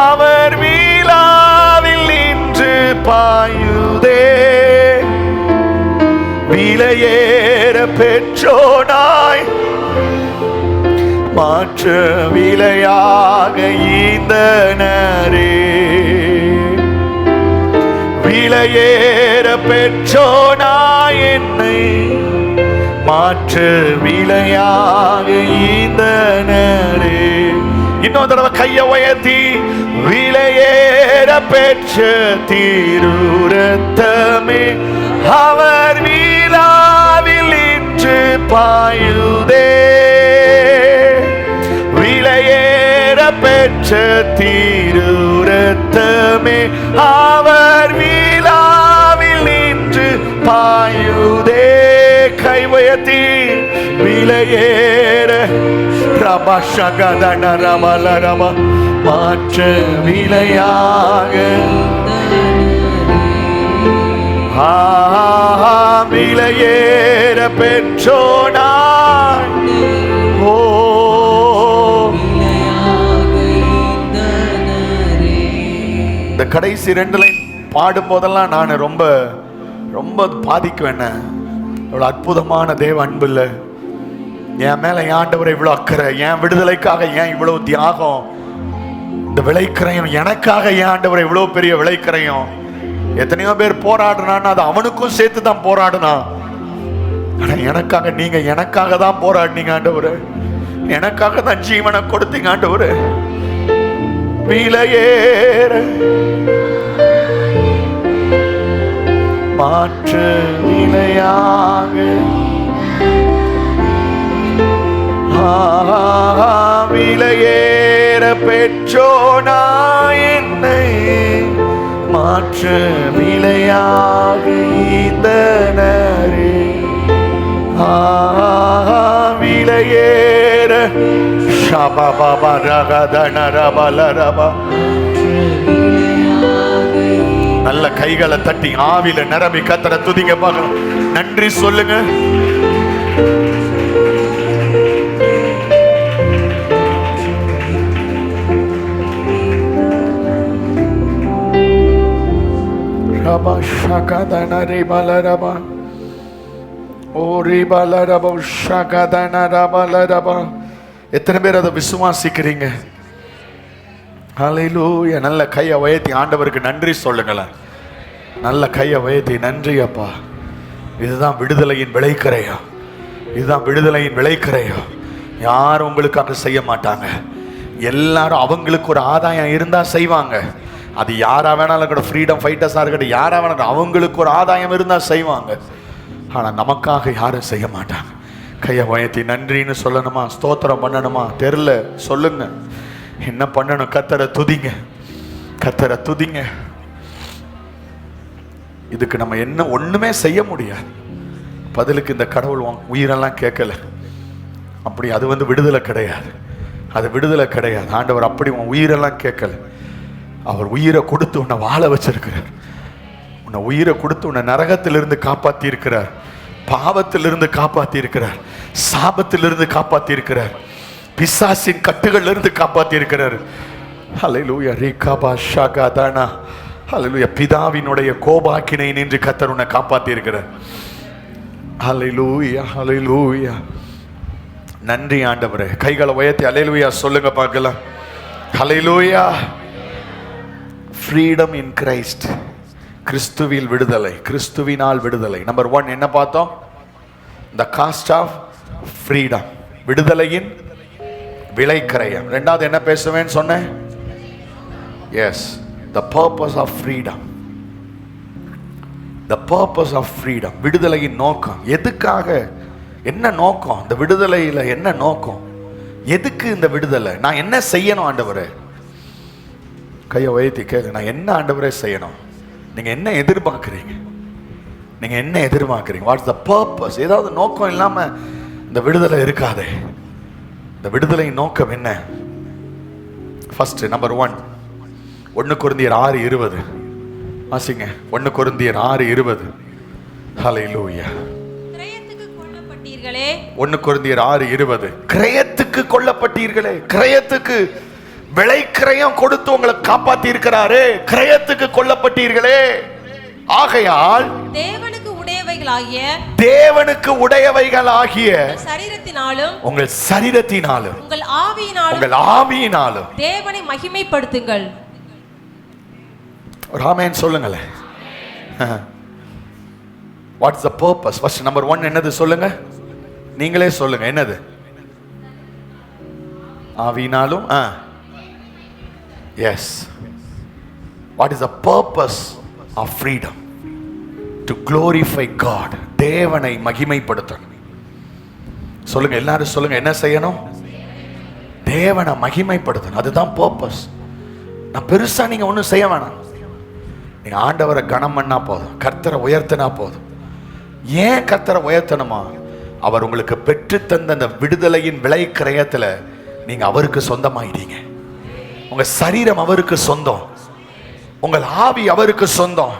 அவர் வீழாவில் நின்று பாயுதே. விலையேற பெற்றோனாய் மாற்ற விலையாக ஈந்தனரே. விலையேற பெற்றோனாய் என்னை மாற்ற விலையாக ஈந்தனரே. இன்னொரு தடவை கைய உயர்த்தி, விலையேற பெற்ற திருரத்தமே அவர் வீலாவில் இன்று பாயுதே. விலையேற பெற்ற திருரத்தமே அவர் வீலாவில் இன்று பாயுதே. கை உயர்த்தி, விலையேற ரபா ஷகதன ரமல ரபா மாற்ற விலையாக விலையேற பெற்றோனாய். ஓ இந்த கடைசி 2 லைன் பாடும் போதெல்லாம் நான் ரொம்ப ரொம்ப பாதிக்குவேன். இவ்வளவு அற்புதமான தேவ அன்பு இல்லை, என் மேல என் ஆண்டவரை இவ்வளவு அக்கறை, என் விடுதலைக்காக ஏன் இவ்வளவு தியாகம், இந்த விளைக்கரையும் எனக்காக என் ஆண்டவரை இவ்வளவு பெரிய விளைக்கரையும். எத்தனையோ பேர் போராடுனான்னு அது அவனுக்கும் சேர்த்து தான் போராடுனான். ஆனா எனக்காக, நீங்க எனக்காக தான் போராடினீங்க ஆண்டவரே, எனக்காக தான் ஜீவனை கொடுத்தீங்க ஆண்டவரே. விலையேற மாற்ற விலையாக விலையேற பெற்றோனா என்னை மாற்ற விலையாக ஈந்தனரே. விலையேற ஷபபப ரகதன ரபலரப. நல்ல கைகளை தட்டி ஆவில நிரம்பி கத்தரை துதிங்க பார்க்கலாம். நன்றி சொல்லுங்க. ரபா ஷகதன ரிபலரப ஓ ரிபலரப ஷகதன ரபலரப. எத்தனை பேர் அதை விசுவாசிக்கிறீங்க? ஹல்லேலூயா. நல்ல கையை உயர்த்தி ஆண்டவருக்கு நன்றி சொல்லுங்களேன். நல்ல கையை உயர்த்தி, நன்றி அப்பா. இதுதான் விடுதலையின் விளைக்கரையா, இதுதான் விடுதலையின் விளைக்கரையா. யாரும் உங்களுக்காக செய்ய மாட்டாங்க, எல்லாரும் அவங்களுக்கு ஒரு ஆதாயம் இருந்தா செய்வாங்க. அது யாரா வேணாலும் இருக்கட்டும், ஃப்ரீடம் ஃபைட்டர்ஸா இருக்கட்டும், யாரா வேணாலும் அவங்களுக்கு ஒரு ஆதாயம் இருந்தா செய்வாங்க. ஆனா நமக்காக யாரும் செய்ய மாட்டாங்க. கையை உயர்த்தி நன்றின்னு சொல்லணுமா, ஸ்தோத்திரம் பண்ணணுமா தெரியல, சொல்லுங்க. என்ன பண்ணணும்? கத்தரை துதிங்க, கத்தரை துதிங்க. இதுக்கு நம்ம என்ன ஒண்ணுமே செய்ய முடியாது. பதிலுக்கு இந்த கடவுள் உயிரெல்லாம் கேட்கல, அப்படி அது விடுதலை கிடையாது, அது விடுதலை கிடையாது. ஆண்டவர் அப்படி உன் உயிரெல்லாம் கேட்கல, அவர் உயிரை கொடுத்து உன்னை வாழ வச்சிருக்கிறார். உன்னை உயிரை கொடுத்து உன்னை நரகத்திலிருந்து காப்பாத்தி இருக்கிறார், பாவத்திலிருந்து காப்பாத்தி இருக்கிறார், சாபத்திலிருந்து காப்பாத்தி இருக்கிறார், பிசாசின் கட்டுகள்ல இருந்து காப்பாத்தி இருக்கிறார். ஹல்லேலூயா. ரீகாபா ஷகதானா. ஹல்லேலூயா. பிதாவினுடைய கோபாக்கினை நின்று கர்த்தர் உன்னை காப்பாத்தி இருக்கிறார். ஹல்லேலூயா, ஹல்லேலூயா. நன்றி ஆண்டவரே. கைகளை உயர்த்தி ஹல்லேலூயா சொல்லுங்க பார்க்கலாம். ஹல்லேலூயா. Freedom in Christ. கிறிஸ்துவில் விடுதலை, கிறிஸ்துவினால் விடுதலை. நம்பர் 1 என்ன பார்த்தோம்? த காஸ்ட் ஆஃப் ஃப்ரீடம், விடுதலையின் விலைக்கரையம். ரெண்டாவது என்ன பேசுவேன்னு சொன்னேன்? Yes, the purpose of freedom. The purpose of freedom, விடுதலையின் நோக்கம். எதுக்காக, என்ன நோக்கம் இந்த விடுதலையில்? என்ன நோக்கம்? எதுக்கு இந்த விடுதலை? நான் என்ன செய்யணும் ஆண்டவரே? கையை உயர்த்தி கேட்க, நான் என்ன ஆண்டவரே செய்யணும்? நீங்க என்ன எதிர்பார்க்குறீங்க? நீங்க என்ன எதிர்பார்க்குறீங்க? Watts the purpose? ஏதாவது நோக்கம் இல்லாம இந்த விடுதலை இருக்காதே. இந்த விடுதலையின் நோக்கம் என்ன? ஃபர்ஸ்ட் நம்பர் 1, 1 கொரிந்தியர் 6:20 வாசிங்க. 1 கொரிந்தியர் 6:20. ஹல்லேலூயா. கிரயத்துக்கு கொல்லப்பட்டீர்களே. 1 கொரிந்தியர் 6:20. கிரயத்துக்கு கொல்லப்பட்டீர்களே. கிரயத்துக்கு விலைக்கிரயம் கொடுத்து உங்களை காப்பாத்தி இருக்கிறாரே, கிரயத்துக்கு கொல்லப்பட்டீர்களே. ஆகையால் தேவனுக்கு உடையவைகளாகிய, தேவனுக்கு உடையவைகளாகிய சரீரத்தினாலும், உங்கள் சரீரத்தினாலும், உங்கள் ஆவியினாலும், உங்கள் ஆவியினாலும் தேவனை மகிமைப்படுத்துங்கள். ஒரு ஆமென் சொல்லுங்களேன். What's the purpose? First number 1 என்னது சொல்லுங்க, நீங்களே சொல்லுங்க. என்னது? ஆவியினாலும் yes, what is the purpose of freedom? To glorify God. தேவனை மகிமைப்படுத்தணும். சொல்லுங்க, எல்லாரும் சொல்லுங்க, என்ன செய்யணும்? தேவனை மகிமைப்படுத்தணும். அதுதான் பர்பஸ். நான் பெருசா நீங்க ஒன்றும் செய்ய வேணாம். நீங்க ஆண்டவரை கனம் பண்ணா போதும், கர்த்தரை உயர்த்தினா போதும். ஏன் கர்த்தரை உயர்த்தணுமா? அவர் உங்களுக்கு பெற்று தந்த அந்த விடுதலையின் விலை கிரயத்துல நீங்க அவருக்கு சொந்தமாயிட்டீங்க. உங்க சரீரம் அவருக்கு சொந்தம், உங்கள் ஆவி அவருக்கு சொந்தம்.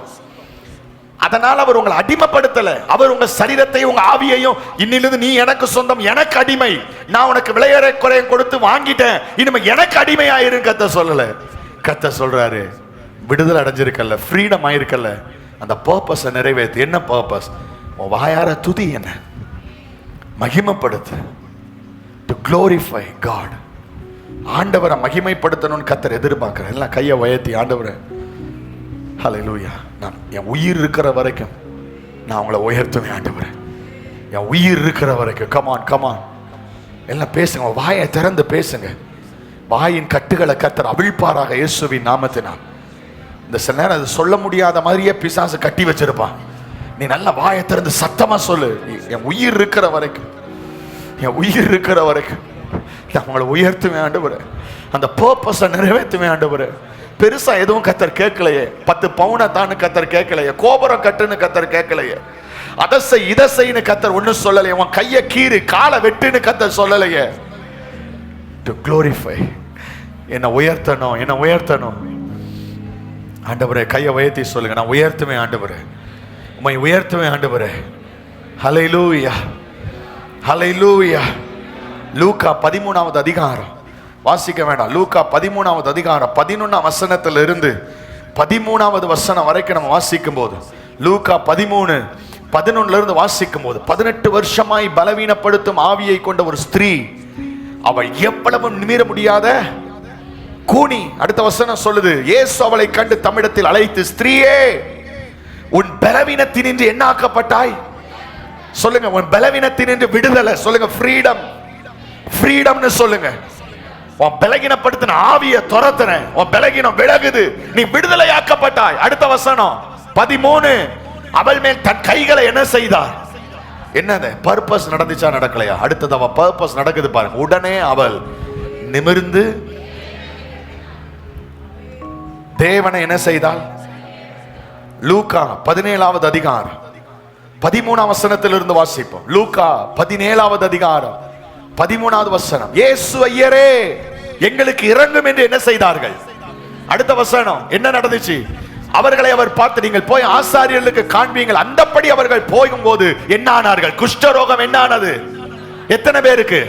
அதனால அவர் உங்களை அடிமைப்படுத்தல. அவர் உங்க சரீரத்தையும் உங்க ஆவியையும் இன்னிலிருந்து நீ எனக்கு சொந்தம், எனக்கு அடிமை, நான் உனக்கு விலையேற குறையம் கொடுத்து வாங்கிட்டேன், இனிமே எனக்கு அடிமையாயிரு கர்த்தர் சொல்லல. கர்த்தர் சொல்றாரு, விடுதலை அடைஞ்சிருக்கல, ஃப்ரீடம் ஆயிருக்கல, அந்த பர்பஸை நிறைவேற்று. என்ன பர்பஸ்? உன் வாயார துதி, என்ன மகிமைப்படுத்து. To glorify God. ஆண்டவரை மகிமைப்படுத்தணும்னு கர்த்தர் எதிர்பார்க்கிறேன். எல்லாம் கையை உயர்த்தி, ஆண்டவரை ஹல்லேலூயா, நான் என் உயிர் இருக்கிற வரைக்கும் நான் உங்களை உயர்த்துவேன் ஆண்டவரே, என் உயிர் இருக்கிற வரைக்கும். கமான் கமான், எல்லாம் பேசுங்க, வாயை திறந்து பேசுங்க. வாயின் கட்டுகளை கர்த்தர் அவிழ்ப்பாராக இயேசுவின் நாமத்தினால். இந்த சில நேரம் அது சொல்ல முடியாத மாதிரியே பிசாசு கட்டி வச்சிருப்பான். நீ நல்ல வாயை திறந்து சத்தமா சொல்லு, என் உயிர் இருக்கிற வரைக்கும், என் உயிர் இருக்கிற வரைக்கும் நான் உங்களை உயர்த்துவேன் ஆண்டவரே, அந்த பர்பஸை நிறைவேற்றுவேன் ஆண்டவரே. பெருசா எதுவும் கர்த்தர் கேட்கலையே, 10 பவுனை தான்னு கர்த்தர் கேட்கலையே, கோபுரம் கட்டுன்னு கர்த்தர் கேட்கலையே, அதை செய் இதை செய்யு கர்த்தர் ஒன்னும் சொல்லலையே, உன் கையை கீறு காலை வெட்டுன்னு கர்த்தர் சொல்லலையே. டு glorify, என்னை உயர்த்தணும், என்னை உயர்த்தணும் ஆண்டவரே. கையை உயர்த்தி சொல்லுங்க, நான் உயர்த்துவேன் ஆண்டவரே, உம்மை உயர்த்துவேன் ஆண்டவரே. ஹல்லேலூயா, ஹல்லேலூயா. லூக்கா 13வது அதிகாரம் வாசிக்க வேண்டாம். லூக்கா 13வது அதிகாரம் 11ஆம் வசனத்திலிருந்து 13வது வசனம் வரைக்கும் நம்ம வாசிக்கும் போது, லூக்கா 13:11 இருந்து வாசிக்கும் போது, 18 வருஷமாய் பலவீனப்படுத்தும் ஆவியை கொண்ட ஒரு ஸ்திரீ, அவள் எவ்வளவும் நிமிர முடியாத கூனி. அடுத்த வசனம் சொல்லுது, இயேசு அவளை கண்டு தம்மிடத்தில் அழைத்து, ஸ்திரீயே, உன் பலவீனத்தினின்று என்ன ஆக்கப்பட்டாய்? சொல்லுங்க, உன் பலவீனத்தினின்று விடுதலை. சொல்லுங்க, ஃப்ரீடம், ஃப்ரீடம்னு சொல்லுங்க. உன் பலகீனப்படுத்தின ஆவியை துரத்துறேன், உன் பலகீனம் விலகுது, நீ விடுதலையாக்கப்பட்டாய். அடுத்த வசனம் 13, அவள் மேல் தன் கைகளை என்ன செய்தார்? என்னது பர்பஸ் நடந்துச்சா நடக்கலையா? அடுத்தது அவ பர்பஸ் நடக்குது பாருங்க. உடனே அவள் நிமிர்ந்து தேவனை என்ன செய்தாள்? லூக்கா 17வது அதிகாரம் 13ஆம் வசனத்திலிருந்து வாசிப்போம். லூக்கா 17வது அதிகாரம் 13வது வசனம். இயேசு ஐயரே, எங்களுக்கு இறங்கும் என்று என்ன செய்தார்கள்? அடுத்த வசனம் என்ன நடந்துச்சு? அவர்களை அவர் பார்த்து, நீங்கள் போய் ஆசாரியர்களுக்கு காண்பீங்கள். அந்தப்படி அவர்கள் போகும்போது என்ன ஆனார்கள்? குஷ்டரோகம் என்ன ஆனது? எத்தனை பேருக்கு?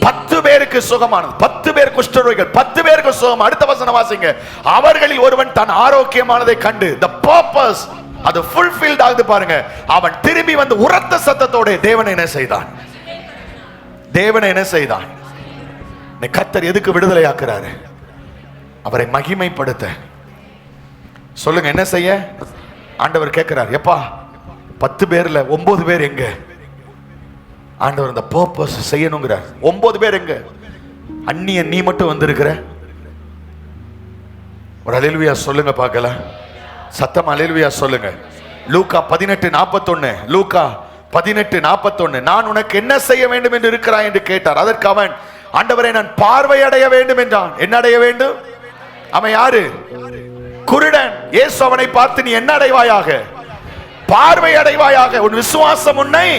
10 பேருக்கு சுகமானது. 10 பேர் குஷ்டரோகிகள், 10 பேருக்கு சுகம். அடுத்த வசனம் வாசிங்க. அவர்களில் ஒருவன் தான் ஆரோக்கியமானதை கண்டு, the purpose அது fulfilled ஆகுது பாருங்க. அவன் திரும்பி வந்து உரத்த சத்தத்தோட தேவனை என்ன செய்தான்? தேவனை என்ன செய்தான்? கர்த்தர் எதுக்கு விடுதலை ஆக்குறாரு? அவரை மகிமைப்படுத்த. சொல்லுங்க, என்ன செய்ய ஆண்டவர் கேட்கிறார்? எப்பா 10 பேர்ல 9 பேர் எங்க? ஆண்டவர் அந்த பர்பஸ் செய்யணுங்கிறார். 9 பேர் எங்க? அந்நிய நீ மட்டும் வந்திருக்கிற. ஒரு அல்லேலூயா சொல்லுங்க பார்க்கலாம். சத்தமா அல்லேலூயா சொல்லுங்க. லூக்கா 18:41, லூக்கா 18:41, நான் உனக்கு என்ன செய்ய வேண்டும் என்று இருக்கிறாய் என்று கேட்டார். அதற்கு அவன், ஆண்டவரை, நான் பார்வை அடைய வேண்டும் என்றான். என்ன அடைய வேண்டும்? அவன் யாரு? குருடன். இயேசு அவனை பார்த்து, நீ என்ன அடைவாயாக? பார்வை அடைவாயாக, உன் விசுவாசம் உன்னை.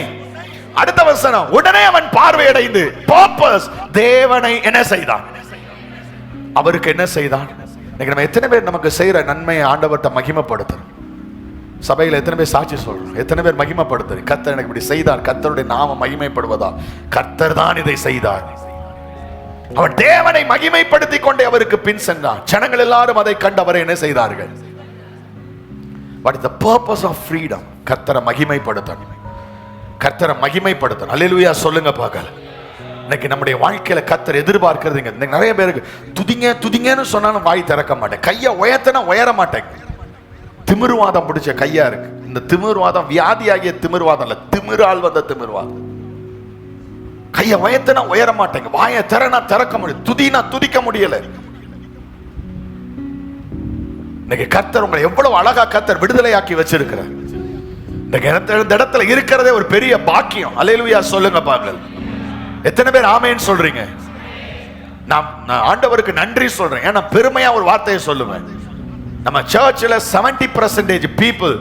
அடுத்த வசனம், உடனே அவன் பார்வை அடைந்து, பர்பஸ் தேவனை என்ன செய்தான்? அவருக்கு என்ன செய்தான்? இன்னைக்கு நம்ம எத்தனை பேர் நமக்கு செய்யற நன்மையை ஆண்டவர்கிட்ட மகிமைப்படுத்துறோம்? சபையில் எத்தனை பேர் சாட்சி சொல்றோம்? எத்தனை பேர் மகிமைப்படுத்துறோம்? கர்த்தர் எனக்கு இப்படி செய்தார், கர்த்தருடைய நாம மகிமைப்படுவதா? கர்த்தர் தான் இதை செய்தார். அவன் தேவனை மகிமைப்படுத்திக் கொண்டே அவருக்கு பின் சென்றான். ஜனங்கள் எல்லாரும் அதை கண்டு அவரை என்ன செய்தார்கள்? What is the purpose of freedom? கர்த்தரை மகிமைப்படுத்தணும், கர்த்தரை மகிமைப்படுத்தணும். அல்லேலூயா சொல்லுங்க பார்க்கலாம். இன்னைக்கு நம்முடைய வாழ்க்கையில கர்த்தர் எதிர்பார்க்கிறதுங்க. நிறைய பேருக்கு துதிங்க துதிங்கன்னு சொன்னாலும் வாய் திறக்க மாட்டேன், கையை உயர்த்தினா உயர மாட்டேங்க. திமிர்வாதம் பிடிச்ச கையா இருக்கு. இந்த திமிர்வாதம் வியாதியாகிய திமிர்வாதம் இல்ல, திமிரால் வந்த திமிர்வாதம். கையை உயர்த்தினா உயர மாட்டேங்க, வாயை திறனா திறக்க முடியும், துதினா துதிக்க முடியல. இன்னைக்கு கர்த்தர் உங்களை எவ்வளவு அழகா கர்த்தர் விடுதலையாக்கி வச்சிருக்கிறார். இந்த இடத்துல இருக்கிறதே ஒரு பெரிய பாக்கியம். அல்லேலூயா சொல்லுங்க பாருங்கள். எத்தனை பேர் ஆமென் சொல்றீங்க? நான் ஆண்டவருக்கு நன்றி சொல்றேன். ஏன்னா பெருமையா ஒரு வார்த்தையை சொல்லுவேன். நம்ம சர்ச்சில் 70% பீப்புள்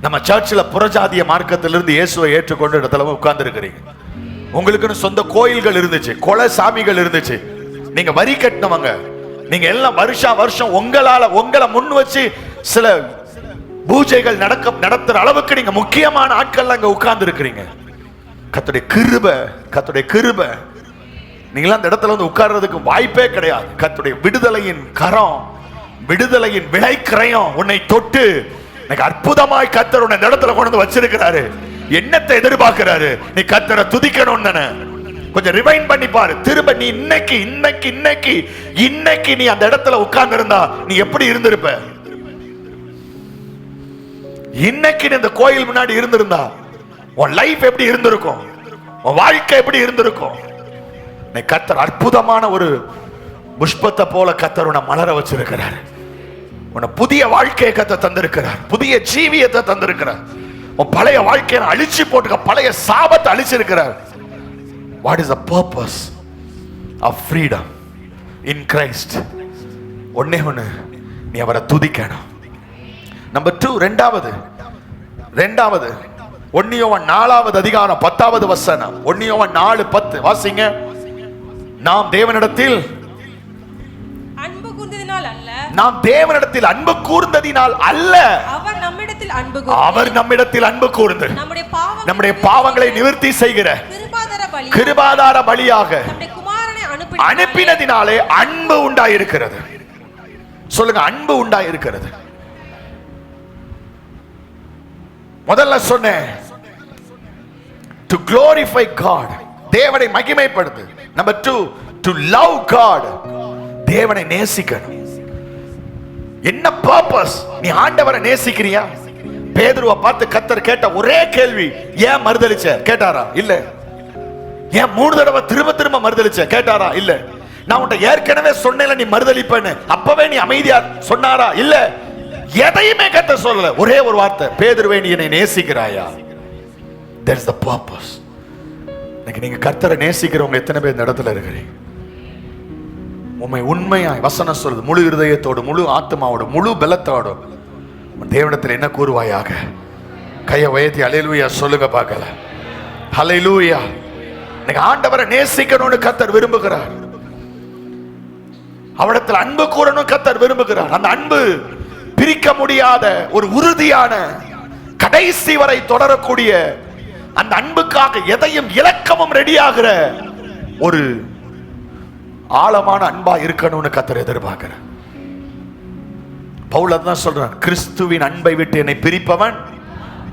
நம்ம சர்ச்சில் புறஜாதிய மார்க்கத்திலிருந்து இயேசுவை ஏற்றுக்கொண்டு இடத்துல உட்கார்ந்து இருக்கிறீங்க. உங்களுக்குன்னு சொந்த கோயில்கள் இருந்துச்சு, கொலை சாமிகள் இருந்துச்சு, நீங்க வரி கட்டினவங்க, நீங்க எல்லாம் வருஷம் உங்களை முன் வச்சு சில பூஜைகள் நடத்துற அளவுக்கு நீங்க முக்கியமான ஆட்கள் அங்க உட்கார்ந்து இருக்கிறீங்க. கர்த்தருடைய கிருபை நீங்க அந்த இடத்துல வந்து உட்கார்றதுக்கு வாய்ப்பே கிடையாது. கர்த்தருடைய விடுதலையின் கரம், விடுதலையின் விளைக்கிரயம் உன்னை தொட்டு எனக்கு அற்புதமாய் கர்த்தர் உன்னை இந்த இடத்துல கொண்டு வந்து வச்சிருக்கிறாரு. என்னத்தை எதிர்பார்க்கிறாரு? நீ கர்த்தரை துதிக்கணும் தானே. கொஞ்சம் ரிவைண்ட் பண்ணி பாரு. திரும்ப நீ இன்னைக்கு நீ அந்த இடத்துல உட்கார்ந்து இருந்தா நீ எப்படி இருந்திருப்ப? இன்னைக்கு நீ இந்த கோயில் முன்னாடி இருந்திருந்தா உன் லைஃப் எப்படி இருந்திருக்கும்? உன் வாழ்க்கை எப்படி இருந்திருக்கும்? நீ கர்த்தர் அற்புதமான ஒரு புஷ்பத்தை போல கர்த்தர் உன்னை மலர வச்சிருக்கிறார். உன்னை புதிய வாழ்க்கையை கர்த்தர் தந்திருக்கிறார். புதிய ஜீவியத்தை தந்திருக்கிறார். உன் பழைய வாழ்க்கையை அழிச்சு போட்டுக்க, பழைய சாபத்தை அழிச்சிருக்கிறார். What is the purpose of freedom in Christ? ஒண்ணே ஒண்ணு, நீ அவரை துதிக்கணும். நம்பர் 2, ரெண்டாவது 1 யோவான் 4வது அதிகாரம் 10வது வசனம். 1 யோவான் 4:10 வாசிங்க. நாம் தேவனிடத்தில் அன்பு கூர்ந்ததினால் அல்ல, நாம் தேவனிடத்தில் அன்பு கூர்ந்ததினால் அல்ல, அவர் நம்மிடத்தில் அன்பு கூர்ந்து நம்முடைய பாவங்களை நிவர்த்தி செய்கிற கிருபாதார பலியாக அனுப்பினதினாலே அன்பு உண்டாயிருக்கிறது. சொல்லுங்க, அன்பு உண்டாயிருக்கிறது. முதல்ல சொன்னேன், to glorify God, தேவனை மகிமைப்படுத்து. நம்பர் 2, to love God, தேவனை நேசிக்கணும். என்ன பர்பஸ்? நீ ஆண்டவரை நேசிக்கிறியா? பேதுருவை பார்த்து கர்த்தர் கேட்ட ஒரே கேள்வி, ஏன் மறுதலிச்ச கேட்டாரா? இல்ல. ஏன் 3 தடவை திரும்ப மறுதலிச்ச கேட்டாரா? இல்ல. நான் உன்னை ஏற்கனவே சொன்னேன்ல நீ மறுதலிப்பேன்னு, அப்பவே நீ அமைதியா சொன்னாரா? இல்ல. எதையுமே கர்த்தர் சொல்லல. ஒரே ஒரு வார்த்தை, பேதுருவே நீ என்னை நேசிக்கிறாயா? That is the purpose. நீங்க கர்த்தரை நேசிக்கிறவங்க எத்தனை பேர் இந்த இடத்துல இருக்கிறீங்க? உண்மையாய் வசனம் சொல்லுது, முழு இருதயத்தோடு, முழு ஆத்மாவோடு, முழு பலத்தோடு தேவனிடத்தில் என்ன கூறுவாயாக? கையை உயர்த்தி அல்லேலூயா சொல்லுங்க பார்க்கல. அல்லேலூயா. நீங்க ஆண்டவரை நேசிக்கணும்னு கர்த்தர் விரும்புகிறார். அவரிடத்தில் அன்பு கூறணும் கர்த்தர் விரும்புகிறார். அந்த அன்பு பிரிக்க முடியாத ஒரு உறுதியான, கடைசி வரை தொடரக்கூடிய, அந்த அன்புக்காக எதையும் இலக்கவும் ரெடியாகிற ஒரு ஆழமான அன்பா இருக்கணும்னு கர்த்தர் எதிர்பார்க்கிறார். பவுல் அதான் சொல்றான், கிறிஸ்துவின் அன்பை விட்டு என்னை பிரிப்பவன்,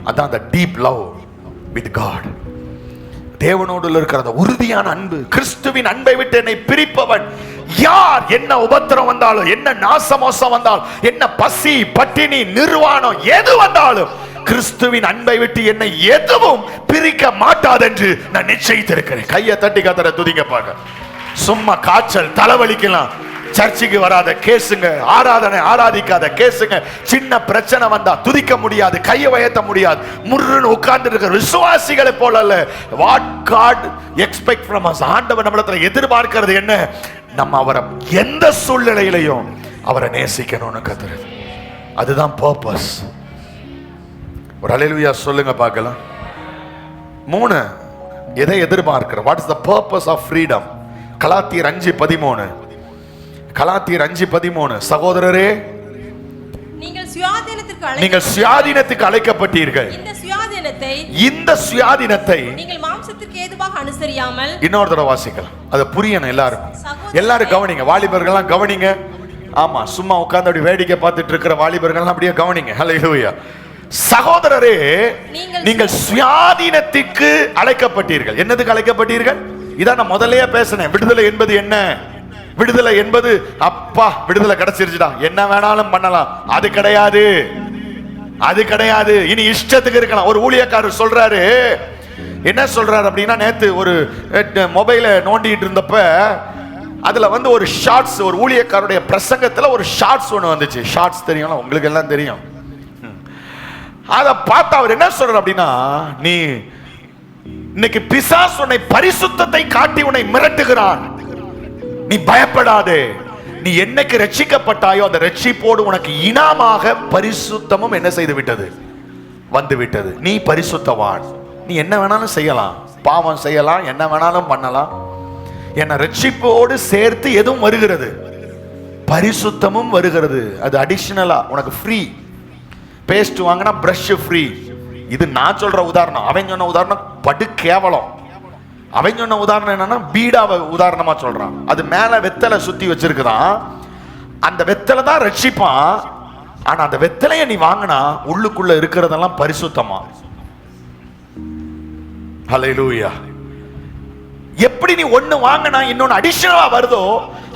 அதான் அந்த டீப் லவ் வித் காட். தேவனோடு இருக்கிற அந்த உறுதியான அன்பு. கிறிஸ்துவின் அன்பை விட்டு என்னை பிரிப்பவன் யார்? என்ன உபத்திரம் வந்தாலும், என்ன நாசமோசம் வந்தாலும், என்ன பசி பட்டினி நிர்வாணம் எது வந்தாலும், கிறிஸ்துவின் அன்பை விட்டு என்னை எதுவும் பிரிக்க மாட்டாது என்று நான் நிச்சயித்திருக்கிறேன். கையை தட்டி கர்த்தரை துதிங்க பாருங்க. சும்மா காய்ச்சல் தலைவலிக்கலாம், சர்ச்சுக்கு வராத கேசுங்க, ஆராதிக்காத கேசுங்க, சின்ன பிரச்சனை வந்தா துதிக்க முடியாது, கையை உயர்த்த முடியாது, முருன்னு உட்கார்ந்து இருக்கிற விசுவாசிகளை போல அல்ல. What God expect from us, ஆண்டவர் நம்மளத்துல எதிர்பார்க்கிறது என்ன? நம்ம அவரை எந்த சூழ்நிலையிலையும் அவரை நேசிக்கணும்னு கத்துறது. அதுதான் பர்பஸ். ஒரு அல்லேலூயா சொல்லுங்க பார்க்கலாம். 3, எதை எதிர்பார்க்கிற? What is the purpose of freedom? கலாத்தியர் 5:13. கலாத்தியர் 5:13. சகோதரரே, நீங்கள் சுயாதீனத்துக்கு அழைக்கப்பட்டீர்கள். இந்த சுயாதீனத்தை நீங்கள் மாம்சத்திற்கு ஏதுவாக அனுசரியாமல், இன்னொரு தடவை வாசிக்கலாம், அது புரியணும் எல்லாரும் கவனிங்க. வாலிபர்கள்லாம் கவனிங்க. ஆமா, சும்மா உட்கார்ந்து அப்படி வேடிக்கை பார்த்துட்டு இருக்கிற வாலிபர்கள்லாம் அப்படியே கவனிங்க. ஹல்லேலூயா. சகோதரரே, நீங்கள் சுயாதீனத்துக்கு அழைக்கப்பட்டீர்கள். என்னதுக்கு அழைக்கப்பட்டீர்கள்? இதான் நான் முதல்லயே பேசினேன். விடுதலை என்பது என்ன? விடுதலை என்பது அப்பா விடுதலை கிடைச்சிருச்சுடா, என்ன வேணாலும் பண்ணலாம், அது கிடையாது. அது கிடையாது. இனி இஷ்டத்துக்கு இருக்கலாம். ஒரு ஊழியக்காரர் சொல்றாரு, என்ன சொல்றாரு அப்படின்னா, நேத்து ஒரு மொபைலை நோண்டிட்டு இருந்தப்ப அதுல வந்து ஒரு ஷார்ட்ஸ், ஒரு ஊழியக்காரருடைய பிரசங்கத்துல ஒரு ஷார்ட்ஸ் ஒன்று வந்துச்சு. ஷார்ட்ஸ் தெரியும்ல, உங்களுக்கு எல்லாம் தெரியும். அதை பார்த்து அவர் என்ன சொல்றார் அப்படின்னா, நீ இன்னைக்கு பிசாசு உன்னை பரிசுத்தத்தை காட்டி உன்னை மிரட்டுகிறான், நீ பயப்படாதே. நீ என்னைக்கு ரட்சிக்கப்பட்டாயோ அந்த ரட்சிப்போடு உனக்கு இனாமாக பரிசுத்தமும் என்ன செய்து விட்டது, வந்து விட்டது. நீ பரிசுத்தவான், நீ என்ன வேணாலும் செய்யலாம், பாவம் செய்யலாம், என்ன வேணாலும் பண்ணலாம். என்ன ரட்சிப்போடு சேர்த்து எதுவும் வருகிறது, பரிசுத்தமும் வருகிறது. அது அடிஷனலா உனக்கு ஃப்ரீ. பேஸ்ட் வாங்கினா பிரஷ் ஃப்ரீ. இது நான் சொல்ற உதாரணம். அவன் சொன்ன உதாரணம் படு கேவலம். அவன் சொன்ன உதாரணம் என்னன்னா, பீடாவை உதாரணமா சொல்றான். அது மேல வெத்தலை சுத்தி வச்சிருக்குதான், அந்த வெத்தலை தான் ரட்சிப்பான். ஆனா அந்த வெத்தலைய நீ வாங்கினா உள்ளுக்குள்ள இருக்கிறதெல்லாம் பரிசுத்தமா. ஹல்லேலூயா. எப்படி நீ ஒண்ணு வாங்கினா இன்னொன்னு அடிஷனலா வருதோ,